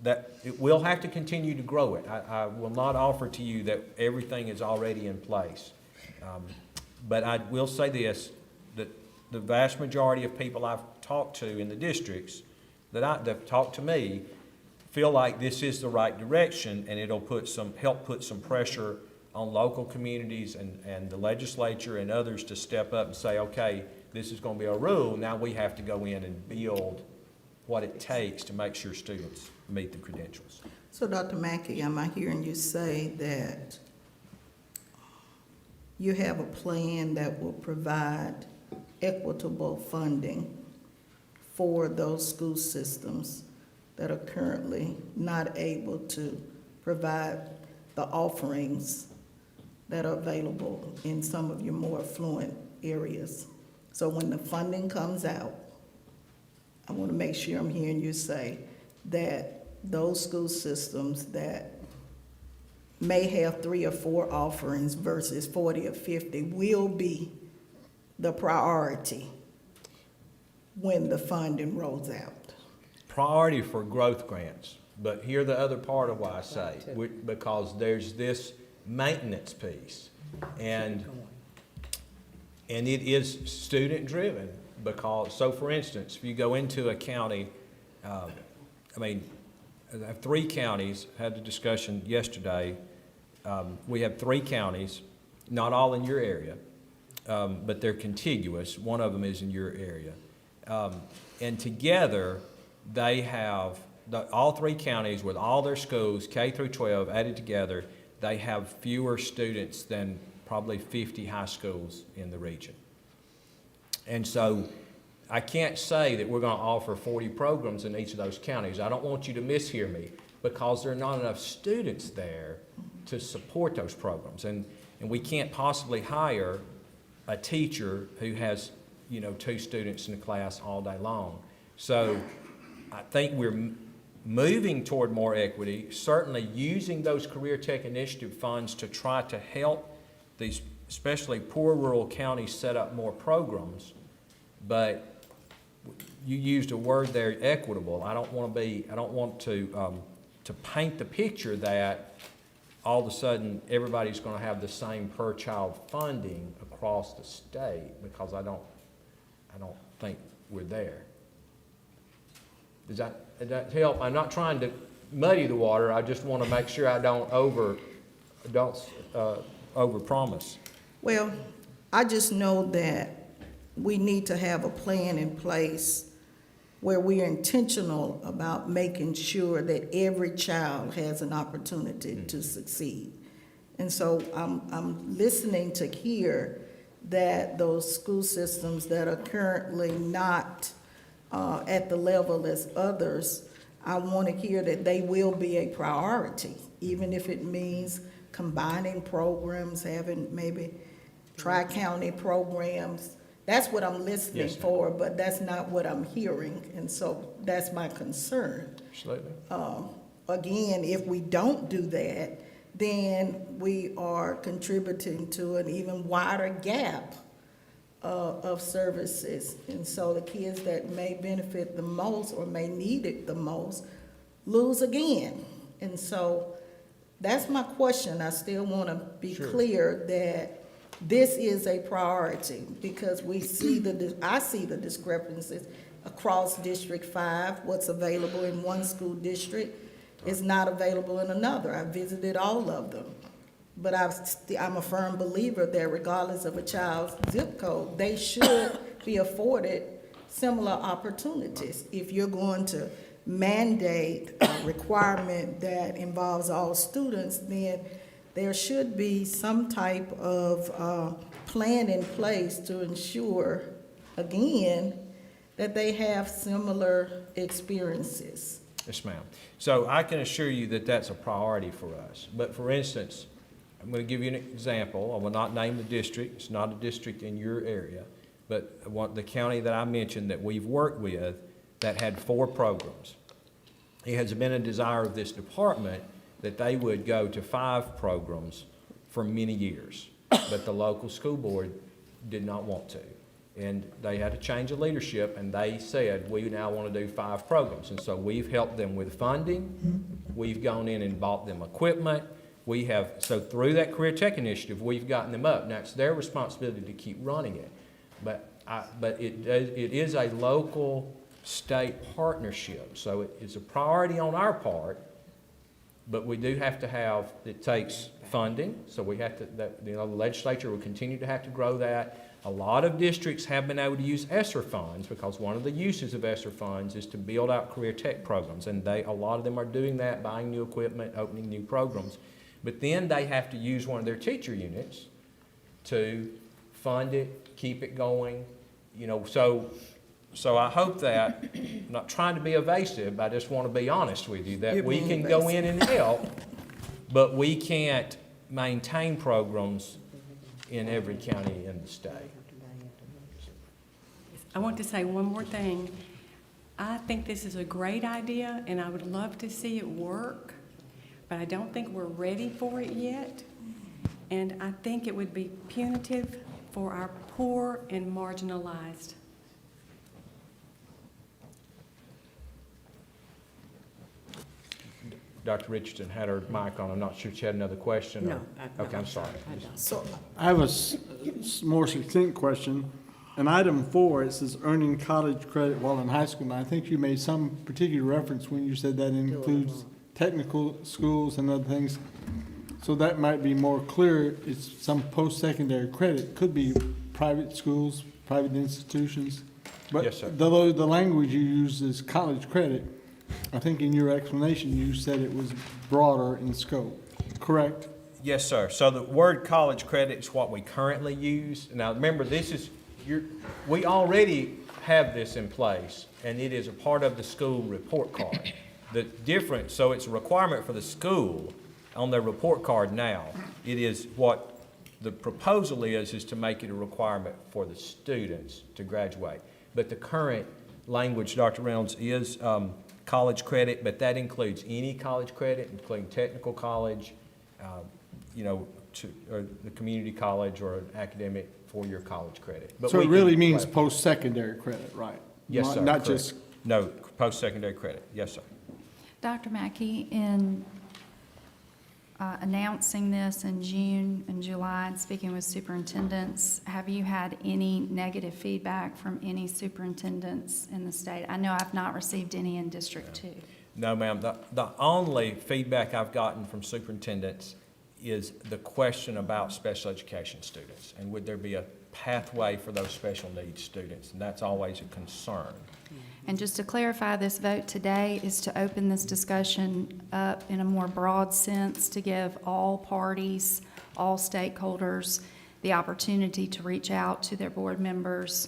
that it will have to continue to grow it. I will not offer to you that everything is already in place. But I will say this, that the vast majority of people I've talked to in the districts that have talked to me feel like this is the right direction, and it'll help put some pressure on local communities and the legislature and others to step up and say, okay, this is going to be a rule. Now we have to go in and build what it takes to make sure students meet the credentials. So Dr. Mackey, am I hearing you say that you have a plan that will provide equitable funding for those school systems that are currently not able to provide the offerings that are available in some of your more affluent areas? So when the funding comes out, I want to make sure I'm hearing you say that those school systems that may have 3 or 4 offerings versus 40 or 50 will be the priority when the funding rolls out. Priority for growth grants, but here's the other part of why I say, because there's this maintenance piece, and it is student driven. Because, so for instance, if you go into a county, I have 3 counties, had a discussion yesterday. We have 3 counties not all in your area, but they're contiguous. One of them is in your area. And together, they have, all 3 counties with all their schools, K through 12, added together, they have fewer students than probably 50 high schools in the region. And so I can't say that we're going to offer 40 programs in each of those counties. I don't want you to mishear me, because there are not enough students there to support those programs. And we can't possibly hire a teacher who has, 2 students in a class all day long. So I think we're moving toward more equity, certainly using those Career Tech Initiative funds to try to help these, especially poor rural counties, set up more programs. But you used a word there, equitable. I don't want to paint the picture that all of a sudden everybody's going to have the same per child funding across the state, because I don't think we're there. Does that help? I'm not trying to muddy the water. I just want to make sure I don't overpromise. Well, I just know that we need to have a plan in place where we are intentional about making sure that every child has an opportunity to succeed. And so I'm listening to hear that those school systems that are currently not at the level as others, I want to hear that they will be a priority, even if it means combining programs, having maybe tri-county programs. That's what I'm listening for, but that's not what I'm hearing, and so that's my concern. Absolutely. Again, if we don't do that, then we are contributing to an even wider gap of services. And so the kids that may benefit the most or may need it the most lose again. And so that's my question. I still want to be clear that this is a priority, because we see I see the discrepancies across District 5. What's available in one school district is not available in another. I visited all of them. But I'm a firm believer that regardless of a child's zip code, they should be afforded similar opportunities. If you're going to mandate a requirement that involves all students, then there should be some type of plan in place to ensure, again, that they have similar experiences. Yes, ma'am. So I can assure you that that's a priority for us. But for instance, I'm going to give you an example. I will not name the district. It's not a district in your area. But the county that I mentioned that we've worked with that had 4 programs. It has been a desire of this department that they would go to 5 programs for many years. But the local school board did not want to. And they had a change of leadership, and they said, we now want to do 5 programs. And so we've helped them with funding. We've gone in and bought them equipment. So through that Career Tech Initiative, we've gotten them up. Now, it's their responsibility to keep running it. But it is a local state partnership. So it's a priority on our part, but we do have to have, it takes funding. So we have to, the legislature will continue to have to grow that. A lot of districts have been able to use ESSER funds, because one of the uses of ESSER funds is to build out career tech programs. And a lot of them are doing that, buying new equipment, opening new programs. But then they have to use one of their teacher units to fund it, keep it going, So I hope that, I'm not trying to be evasive, I just want to be honest with you, that we can go in and help, but we can't maintain programs in every county in the state. I want to say one more thing. I think this is a great idea, and I would love to see it work, but I don't think we're ready for it yet. And I think it would be punitive for our poor and marginalized. Dr. Richardson had her mic on. I'm not sure she had another question. No. Okay, I'm sorry. So I have a more succinct question. In item 4, it says earning college credit while in high school. And I think you made some particular reference when you said that includes technical schools and other things. So that might be more clear, it's some post-secondary credit, could be private schools, private institutions. But Yes, sir. the language you use is college credit. I think in your explanation, you said it was broader in scope, correct? Yes, sir. So the word college credit is what we currently use. Now, remember, we already have this in place, and it is a part of the school report card. The difference, so it's a requirement for the school on their report card now. It is what the proposal is to make it a requirement for the students to graduate. But the current language, Dr. Reynolds, is college credit, but that includes any college credit, including technical college, or the community college or an academic four-year college credit. But So we it really can means clarify. post-secondary credit, right? Yes, sir. Not correct. just, No, post-secondary credit. Yes, sir. Dr. Mackey, in announcing this in June and July and speaking with superintendents, have you had any negative feedback from any superintendents in the state? I know I've not received any in District 2. No, ma'am. The only feedback I've gotten from superintendents is the question about special education students, and would there be a pathway for those special needs students, and that's always a concern. And just to clarify, this vote today is to open this discussion up in a more broad sense to give all parties, all stakeholders, the opportunity to reach out to their board members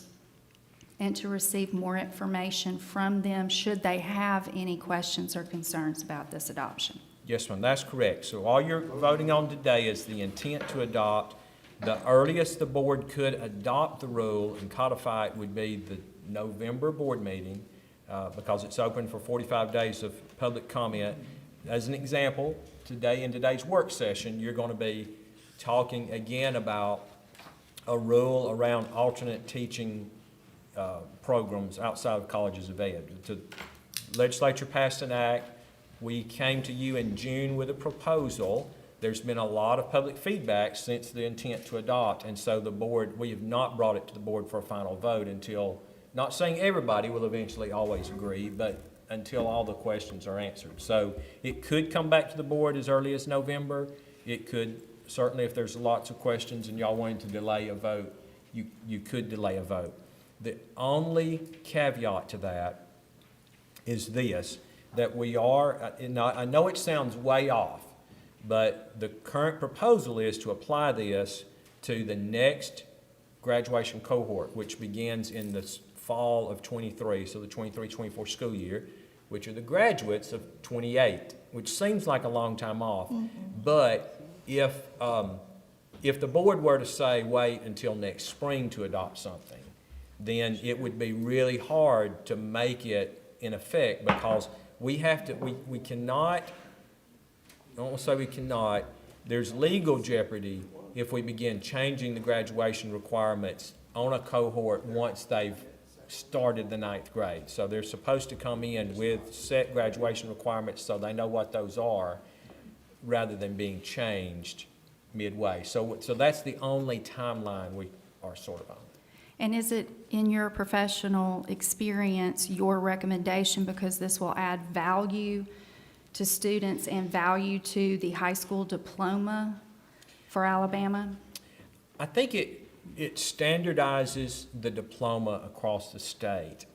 and to receive more information from them should they have any questions or concerns about this adoption. Yes, ma'am, that's correct. So all you're voting on today is the intent to adopt. The earliest the board could adopt the rule and codify it would be the November board meeting, because it's open for 45 days of public comment. As an example, in today's work session, you're going to be talking again about a rule around alternate teaching programs outside of colleges of ed. The legislature passed an act. We came to you in June with a proposal. There's been a lot of public feedback since the intent to adopt, and so we have not brought it to the board for a final vote until, not saying everybody will eventually always agree, but until all the questions are answered. So it could come back to the board as early as November. It could, certainly if there's lots of questions and y'all wanted to delay a vote, you could delay a vote. The only caveat to that is this, that we are, I know it sounds way off, but the current proposal is to apply this to the next graduation cohort, which begins in the fall of 23, so the 23-24 school year, which are the graduates of 28, which seems like a long time off. Mm-hmm. But if the board were to say, wait until next spring to adopt something, then it would be really hard to make it in effect, because we cannot, I don't want to say we cannot, there's legal jeopardy if we begin changing the graduation requirements on a cohort once they've started the 9th grade. So they're supposed to come in with set graduation requirements so they know what those are, rather than being changed midway. So that's the only timeline we are sort of on. And is it, in your professional experience, your recommendation, because this will add value to students and value to the high school diploma for Alabama? I think it standardizes the diploma across the state.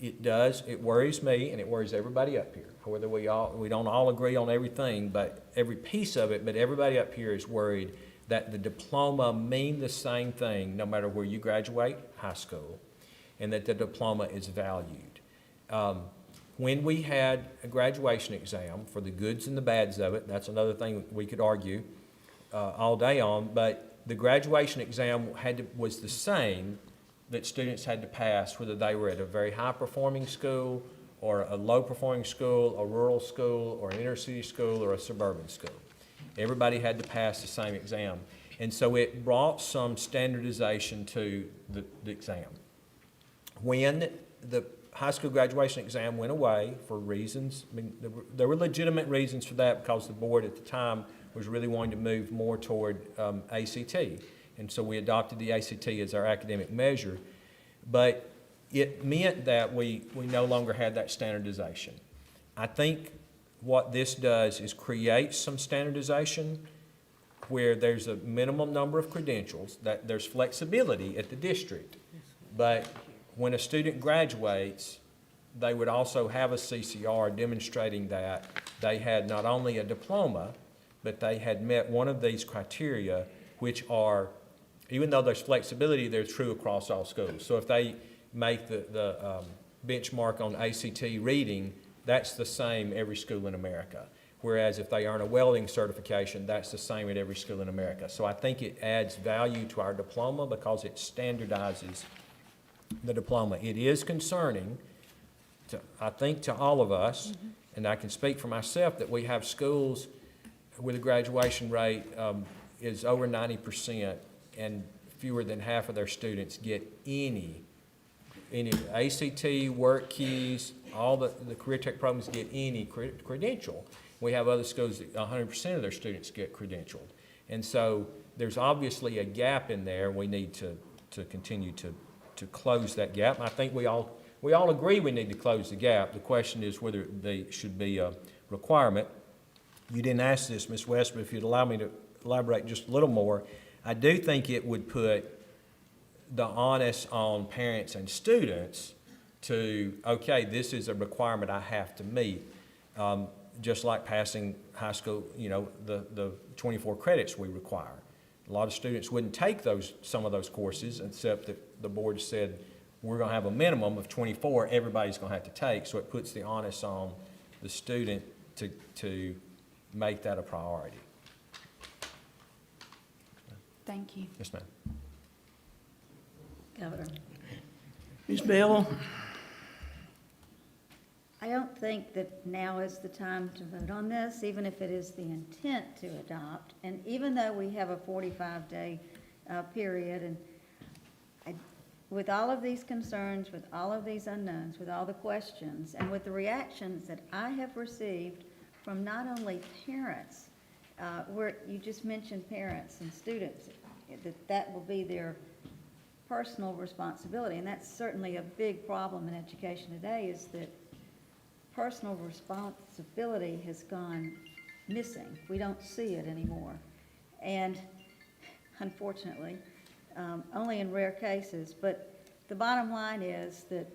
It does. It worries me, and it worries everybody up here. Whether we don't all agree on everything, but every piece of it, but everybody up here is worried that the diploma mean the same thing no matter where you graduate high school, and that the diploma is valued. When we had a graduation exam, for the goods and the bads of it, that's another thing we could argue all day on, but the graduation exam was the same that students had to pass whether they were at a very high-performing school or a low-performing school, a rural school, or an inner-city school, or a suburban school. Everybody had to pass the same exam. And so it brought some standardization to the exam. When the high school graduation exam went away for reasons, I mean, there were legitimate reasons for that, because the board at the time was really wanting to move more toward ACT. And so we adopted the ACT as our academic measure. But it meant that we no longer had that standardization. I think what this does is create some standardization where there's a minimum number of credentials, that there's flexibility at the district. But when a student graduates, they would also have a CCR demonstrating that they had not only a diploma, but they had met one of these criteria, which are, even though there's flexibility, they're true across all schools. So if they make the benchmark on ACT reading, that's the same every school in America. Whereas if they earn a welding certification, that's the same at every school in America. So I think it adds value to our diploma because it standardizes the diploma. It is concerning, I think, to all of us, and I can speak for myself, that we have schools where the graduation rate is over 90%, and fewer than half of their students get any ACT, work keys, all the career tech programs get any credential. We have other schools that 100% of their students get credentialed. And so there's obviously a gap in there. We need to continue to close that gap. And I think we all agree we need to close the gap. The question is whether they should be a requirement. You didn't ask this, Ms. West, but if you'd allow me to elaborate just a little more, I do think it would put the onus on parents and students to, okay, this is a requirement I have to meet. Just like passing high school, the 24 credits we require. A lot of students wouldn't take some of those courses, except that the board said, we're gonna have a minimum of 24 everybody's gonna have to take, so it puts the onus on the student to make that a priority. Thank you. Yes, ma'am. Governor. Ms. Bell? I don't think that now is the time to vote on this, even if it is the intent to adopt. And even though we have a 45-day period, and with all of these concerns, with all of these unknowns, with all the questions, and with the reactions that I have received from not only parents, where you just mentioned parents and students, that will be their personal responsibility. And that's certainly a big problem in education today, is that personal responsibility has gone missing. We don't see it anymore. And unfortunately, only in rare cases. But the bottom line is that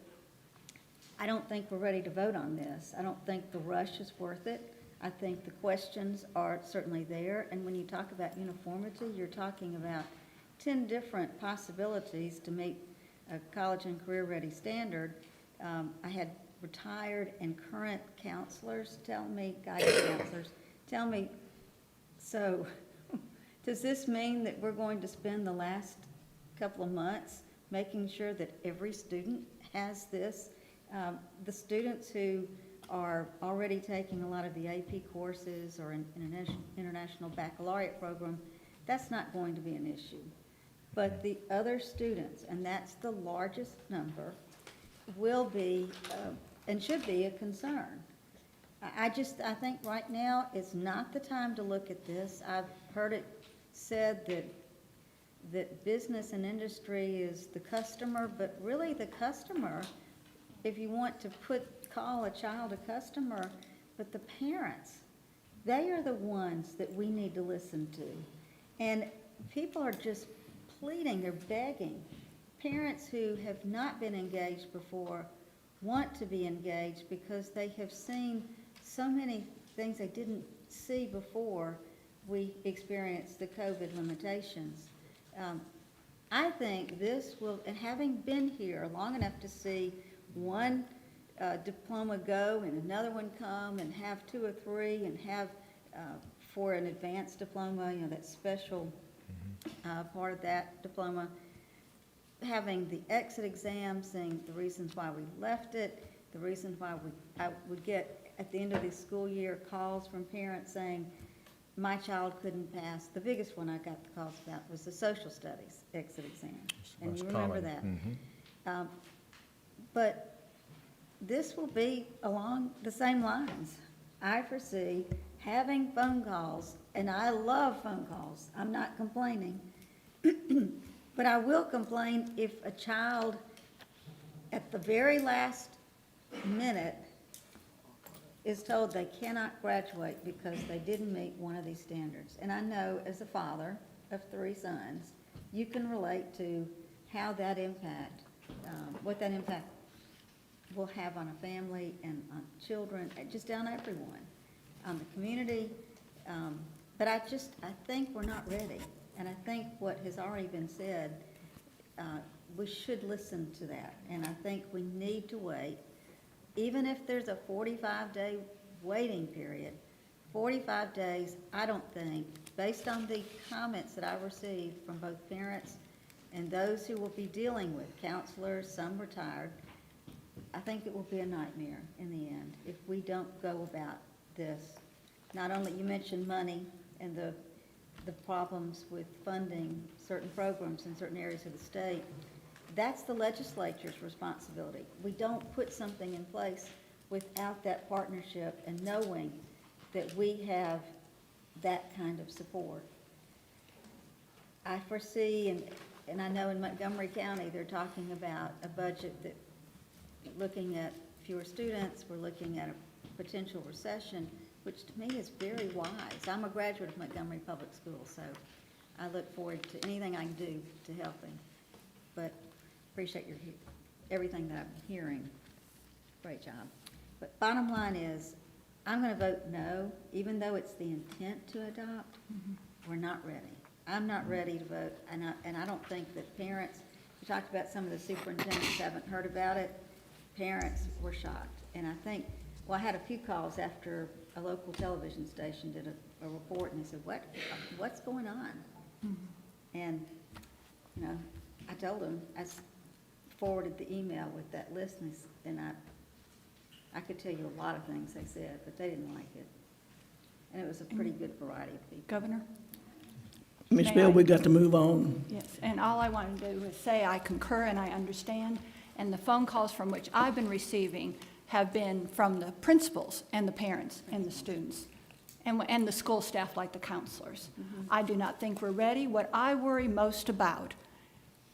I don't think we're ready to vote on this. I don't think the rush is worth it. I think the questions are certainly there. And when you talk about uniformity, you're talking about 10 different possibilities to meet a college and career-ready standard. I had retired and current counselors tell me, guidance counselors, tell me, so does this mean that we're going to spend the last couple of months making sure that every student has this? The students who are already taking a lot of the AP courses or an international baccalaureate program, that's not going to be an issue. But the other students, and that's the largest number, will be and should be a concern. I think right now is not the time to look at this. I've heard it said that business and industry is the customer, but really the customer, if you want to call a child a customer, but the parents, they are the ones that we need to listen to. And people are just pleading, they're begging. Parents who have not been engaged before want to be engaged because they have seen so many things they didn't see before we experienced the COVID limitations. I think this will, and having been here long enough to see one diploma go and another one come and have 2 or 3 and have for an advanced diploma, that special part of that diploma, having the exit exam, saying the reasons why we left it, the reasons why I would get at the end of the school year calls from parents saying, my child couldn't pass. The biggest one I got the calls about was the social studies exit exam. And you remember that. Mm-hmm. But this will be along the same lines. I foresee having phone calls, and I love phone calls. I'm not complaining. But I will complain if a child at the very last minute is told they cannot graduate because they didn't meet one of these standards. And I know as a father of 3 sons, you can relate to how that impact, what that impact will have on a family and on children, and just on everyone, on the community. But I think we're not ready. And I think what has already been said, we should listen to that. And I think we need to wait. Even if there's a 45-day waiting period, 45 days, I don't think, based on the comments that I received from both parents and those who will be dealing with counselors, some retired, I think it will be a nightmare in the end if we don't go about this. Not only, you mentioned money and the problems with funding certain programs in certain areas of the state. That's the legislature's responsibility. We don't put something in place without that partnership and knowing that we have that kind of support. I foresee, and I know in Montgomery County, they're talking about a budget that, looking at fewer students, we're looking at a potential recession, which to me is very wise. I'm a graduate of Montgomery Public Schools, so I look forward to anything I can do to helping. But appreciate everything that I'm hearing. Great job. But bottom line is, I'm going to vote no, even though it's the intent to adopt. We're not ready. I'm not ready to vote, and I don't think that parents, we talked about some of the superintendents haven't heard about it. Parents were shocked. And I think, well, I had a few calls after a local television station did a report, and they said, what's going on? And, you know, I told them, I forwarded the email with that list, and I could tell you a lot of things they said, but they didn't like it. And it was a pretty good variety of people. Governor? Ms. Bill, we got to move on. Yes, and all I want to do is say I concur and I understand, and the phone calls from which I've been receiving have been from the principals and the parents and the students and the school staff like the counselors. I do not think we're ready. What I worry most about,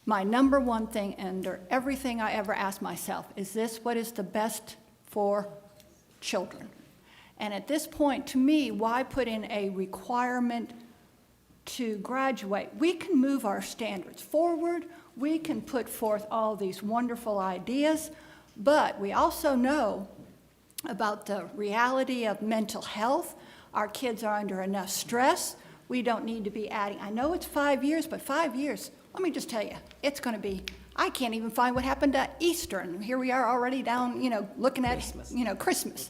my number one thing under everything I ever ask myself, is this what is the best for children? And at this point, to me, why put in a requirement to graduate? We can move our standards forward. We can put forth all these wonderful ideas, but we also know about the reality of mental health. Our kids are under enough stress. We don't need to be adding. I know it's 5 years, but 5 years, let me just tell you, it's going to be, I can't even find what happened at Easter, and here we are already down, looking at, Christmas.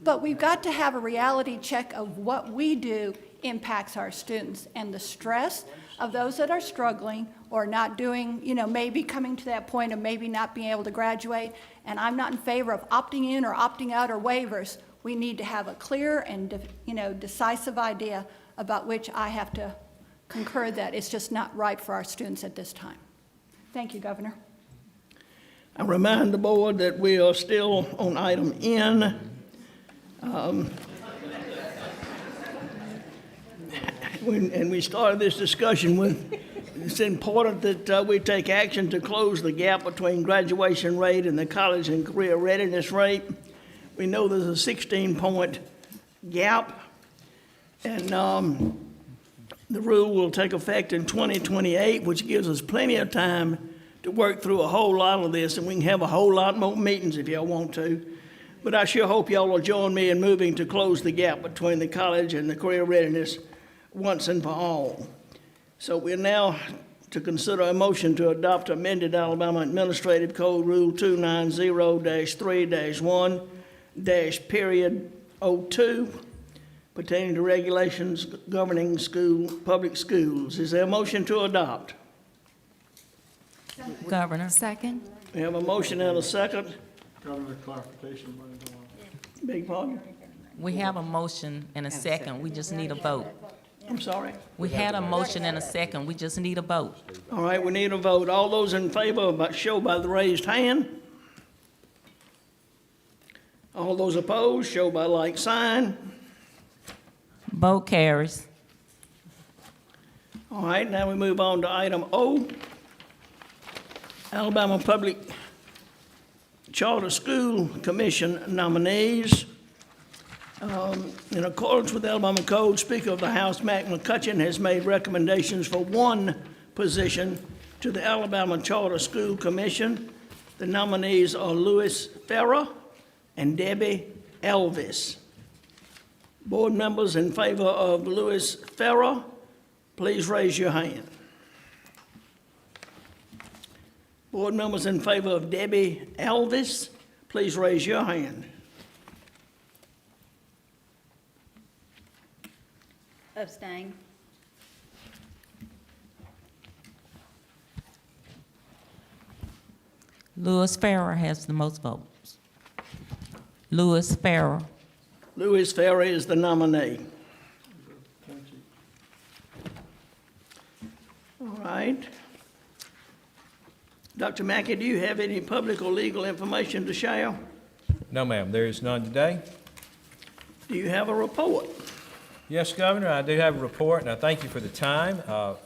But we've got to have a reality check of what we do impacts our students, and the stress of those that are struggling or not doing, maybe coming to that point of maybe not being able to graduate. And I'm not in favor of opting in or opting out or waivers. We need to have a clear and, decisive idea about which I have to concur that it's just not right for our students at this time. Thank you, Governor. I remind the board that we are still on item N. And we started this discussion with, it's important that we take action to close the gap between graduation rate and the college and career readiness rate. We know there's a 16-point gap, and the rule will take effect in 2028, which gives us plenty of time to work through a whole lot of this, and we can have a whole lot more meetings if y'all want to. But I sure hope y'all will join me in moving to close the gap between the college and the career readiness once and for all. So we're now to consider a motion to adopt amended Alabama Administrative Code Rule 290-3-1-02 pertaining to regulations governing public schools. Is there a motion to adopt? Governor. Second. We have a motion and a second. Governor, clarification. Beg pardon? We have a motion and a second. We just need a vote. I'm sorry? We had a motion and a second. We just need a vote. All right, we need a vote. All those in favor, show by the raised hand. All those opposed, show by like sign. Vote carries. All right, now we move on to item O. Alabama Public Charter School Commission nominees. In accordance with Alabama Code, Speaker of the House, Mac McCutcheon, has made recommendations for one position to the Alabama Charter School Commission. The nominees are Louis Farrer and Debbie Elvis. Board members in favor of Louis Farrer, please raise your hand. Board members in favor of Debbie Elvis, please raise your hand. Abstain. Louis Farrer has the most votes. Louis Farrer. Louis Farrer is the nominee. All right. Dr. Mackey, do you have any public or legal information to share? No, ma'am, there is none today. Do you have a report? Yes, Governor, I do have a report, and I thank you for the time.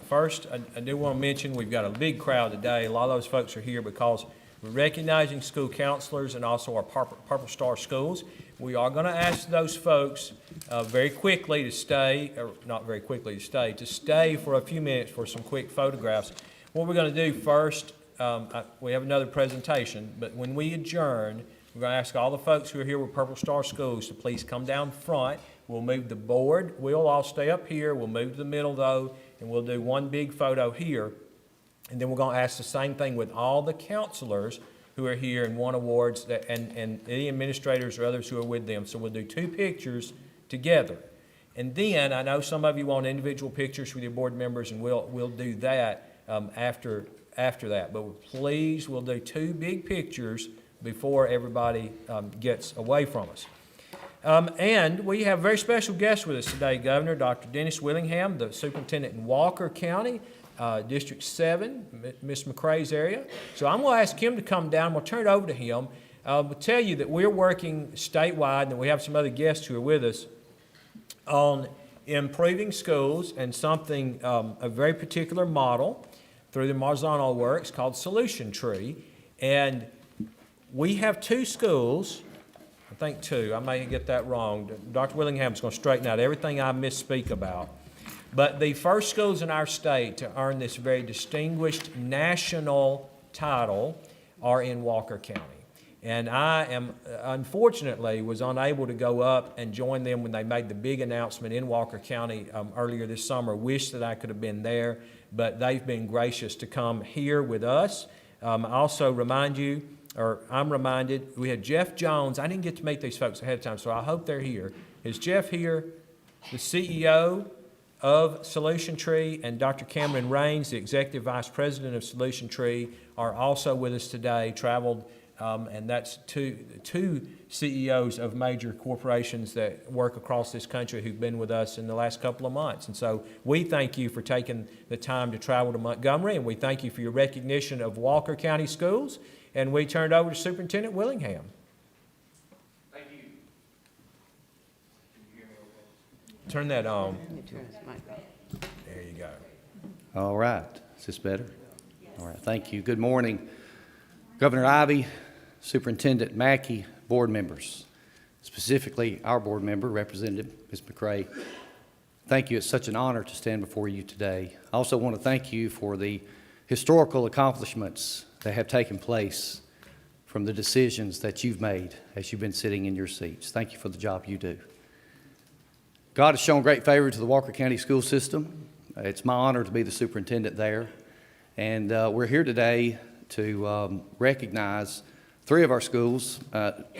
First, I do want to mention we've got a big crowd today. A lot of those folks are here because we're recognizing school counselors and also our Purple Star schools. We are going to ask those folks very quickly to stay, or not very quickly to stay for a few minutes for some quick photographs. What we're going to do first, we have another presentation, but when we adjourn, we're going to ask all the folks who are here with Purple Star schools to please come down front. We'll move the board. We'll all stay up here. We'll move to the middle, though, and we'll do one big photo here. And then we're going to ask the same thing with all the counselors who are here and won awards, and any administrators or others who are with them. So we'll do two pictures together. And then I know some of you want individual pictures with your board members, and we'll do that after that. But please, we'll do two big pictures before everybody gets away from us. And we have a very special guest with us today, Governor, Dr. Dennis Willingham, the superintendent in Walker County, District 7, Ms. McCrae's area. So I'm going to ask him to come down. We'll turn it over to him. We'll tell you that we're working statewide, and we have some other guests who are with us, on improving schools and something, a very particular model through the Marzano Works called Solution Tree. And we have two schools. I think two. I may get that wrong. Dr. Willingham's going to straighten out everything I misspeak about. But the first schools in our state to earn this very distinguished national title are in Walker County. And I unfortunately was unable to go up and join them when they made the big announcement in Walker County earlier this summer. Wish that I could have been there, but they've been gracious to come here with us. I also remind you, or I'm reminded, we had Jeff Jones. I didn't get to meet these folks ahead of time, so I hope they're here. Is Jeff here? The CEO of Solution Tree, and Dr. Cameron Raines, the Executive Vice President of Solution Tree, are also with us today, traveled, and that's two CEOs of major corporations that work across this country who've been with us in the last couple of months. And so we thank you for taking the time to travel to Montgomery, and we thank you for your recognition of Walker County schools. And we turn it over to Superintendent Willingham. Thank you. Turn that on. There you go. All right. Is this better? All right. Thank you. Good morning, Governor Ivey, Superintendent Mackey, board members, specifically our board member, Representative Ms. McCrae. Thank you. It's such an honor to stand before you today. I also want to thank you for the historical accomplishments that have taken place from the decisions that you've made as you've been sitting in your seats. Thank you for the job you do. God has shown great favor to the Walker County school system. It's my honor to be the superintendent there. And we're here today to recognize three of our schools.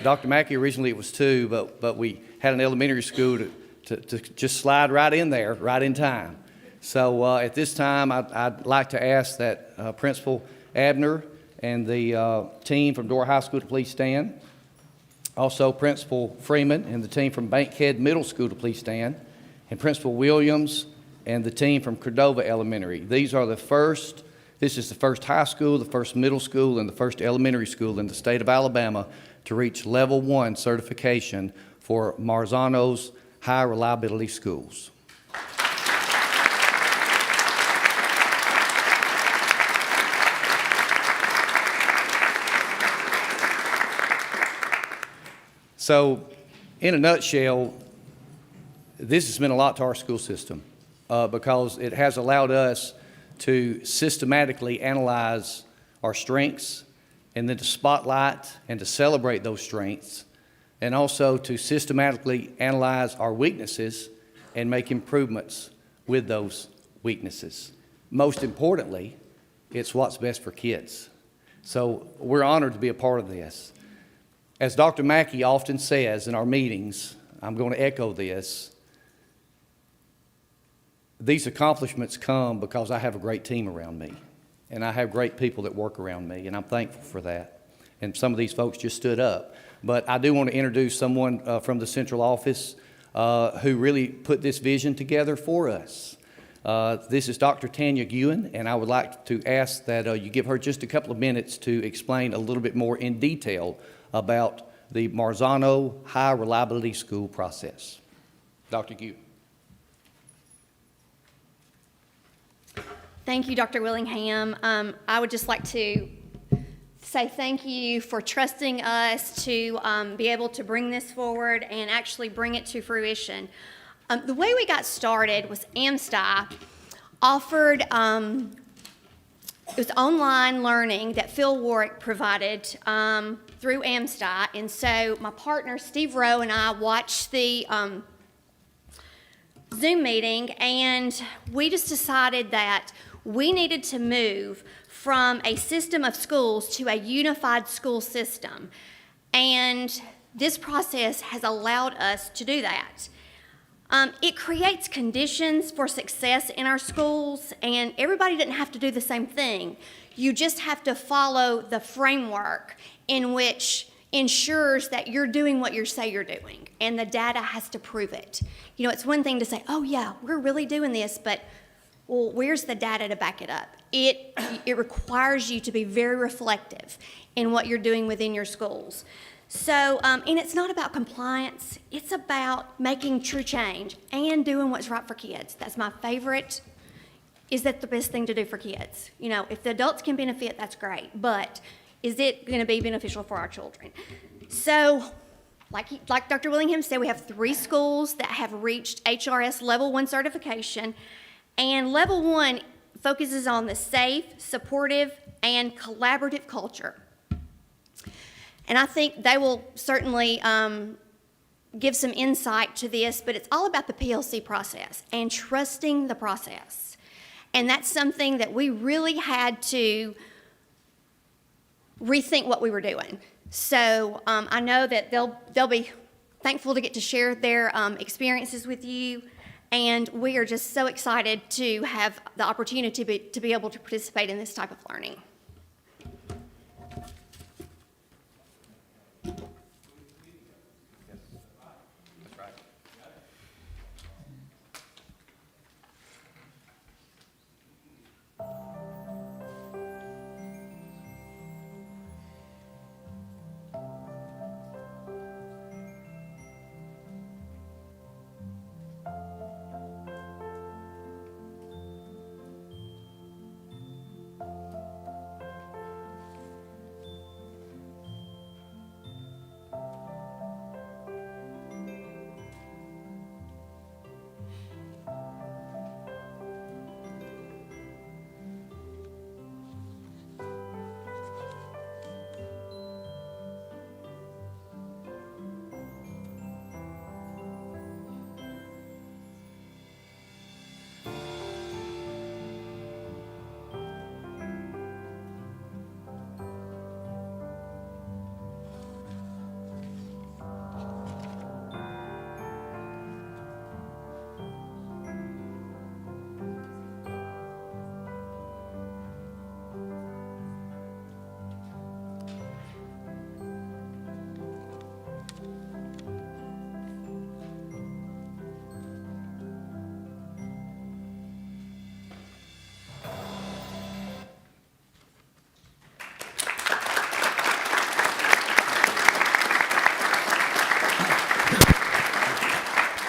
Dr. Mackey, originally it was two, but we had an elementary school to just slide right in there, right in time. So at this time, I'd like to ask that Principal Abner and the team from Door High School to please stand. Also, Principal Freeman and the team from Bankhead Middle School to please stand. And Principal Williams and the team from Cordova Elementary. This is the first high school, the first middle school, and the first elementary school in the state of Alabama to reach Level 1 certification for Marzano's High Reliability Schools. So, in a nutshell, This has meant a lot to our school system because it has allowed us to systematically analyze our strengths and then to spotlight and to celebrate those strengths, and also to systematically analyze our weaknesses and make improvements with those weaknesses. Most importantly, it's what's best for kids. So we're honored to be a part of this. As Dr. Mackey often says in our meetings, I'm going to echo this, these accomplishments come because I have a great team around me, and I have great people that work around me, and I'm thankful for that. And some of these folks just stood up. But I do want to introduce someone from the central office who really put this vision together for us. This is Dr. Tanya Guin, and I would like to ask that you give her just a couple of minutes to explain a little bit more in detail about the Marzano High Reliability School process. Dr. Guin. Thank you, Dr. Willingham. I would just like to say thank you for trusting us to be able to bring this forward and actually bring it to fruition. The way we got started was AMSTI offered, it was online learning that Phil Warwick provided through AMSTI. And so my partner, Steve Rowe, and I watched the Zoom meeting, and we just decided that we needed to move from a system of schools to a unified school system. And this process has allowed us to do that. It creates conditions for success in our schools, and everybody didn't have to do the same thing. You just have to follow the framework in which ensures that you're doing what you say you're doing, and the data has to prove it. You know, it's one thing to say, oh yeah, we're really doing this, but well, where's the data to back it up? It requires you to be very reflective in what you're doing within your schools. So, and it's not about compliance, it's about making true change and doing what's right for kids. That's my favorite. Is that the best thing to do for kids? You know, if the adults can benefit, that's great, but is it going to be beneficial for our children? So, like Dr. Willingham said, we have 3 schools that have reached HRS Level 1 certification, and Level 1 focuses on the safe, supportive, and collaborative culture. And I think they will certainly give some insight to this, but it's all about the PLC process and trusting the process. And that's something that we really had to rethink what we were doing. So I know that they'll be thankful to get to share their experiences with you, and we are just so excited to have the opportunity to be able to participate in this type of learning.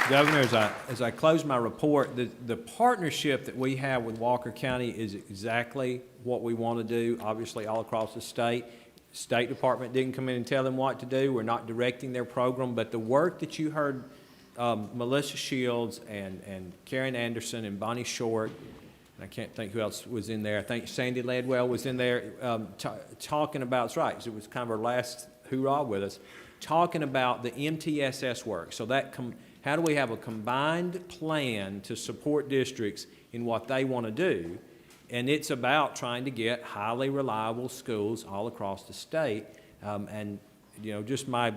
Governor, as I close my report, the partnership that we have with Walker County is exactly what we want to do, obviously all across the state. State Department didn't come in and tell them what to do. We're not directing their program, but the work that you heard Melissa Shields and Karen Anderson and Bonnie Short, and I can't think who else was in there. I think Sandy Ledwell was in there talking about, that's right, 'cause it was kind of our last hoorah with us, talking about the MTSS work. So that how do we have a combined plan to support districts in what they want to do? And it's about trying to get highly reliable schools all across the state. And, you know, just my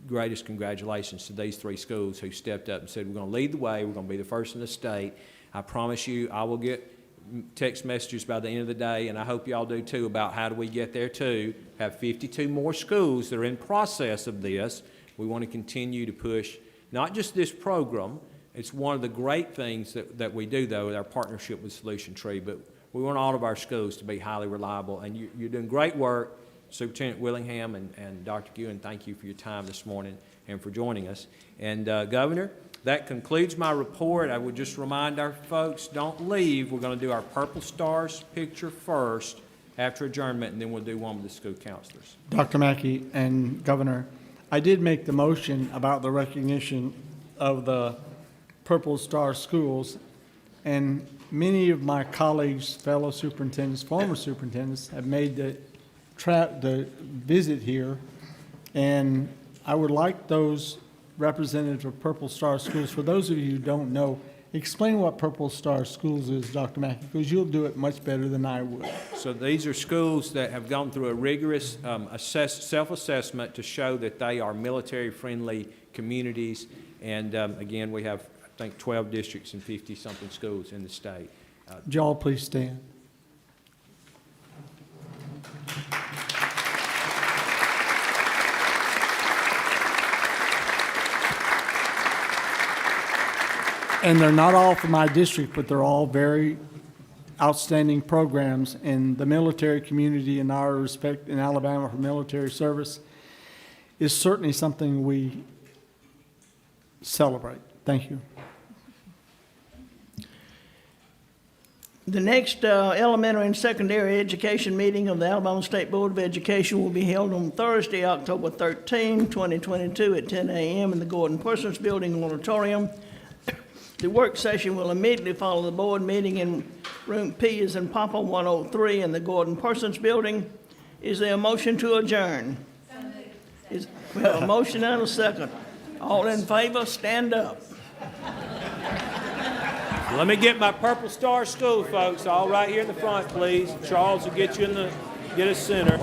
greatest congratulations to these 3 schools who stepped up and said, we're going to lead the way, we're going to be the first in the state. I promise you, I will get text messages by the end of the day, and I hope y'all do too, about how do we get there too. Have 52 more schools that are in process of this. We want to continue to push not just this program. It's one of the great things that we do, though, with our partnership with Solution Tree, but we want all of our schools to be highly reliable, and you're doing great work. Superintendent Willingham and Dr. Ewan, thank you for your time this morning and for joining us. And Governor, that concludes my report. I would just remind our folks, don't leave. We're going to do our Purple Stars picture first after adjournment, and then we'll do one with the school counselors. Dr. Mackey and Governor, I did make the motion about the recognition of the Purple Star schools, and many of my colleagues, fellow superintendents, former superintendents, have made the visit here, and I would like those representatives of Purple Star schools, for those of you who don't know, explain what Purple Star schools is, Dr. Mackey, because you'll do it much better than I would. So these are schools that have gone through a rigorous self-assessment to show that they are military-friendly communities, and again, we have, I think, 12 districts and 50-something schools in the state. Would y'all please stand? And they're not all from my district, but they're all very outstanding programs, and the military community and our respect in Alabama for military service is certainly something we celebrate. Thank you. The next elementary and secondary education meeting of the Alabama State Board of Education will be held on Thursday, October 13, 2022 at 10 a.m. in the Gordon Parsons Building Auditorium. The work session will immediately follow the board meeting in room P as in Papa 103 in the Gordon Parsons Building. Is there a motion to adjourn? We have a motion and a second. All in favor, stand up. Let me get my Purple Star school, folks, all right here in the front, please. Charles will get you get us center.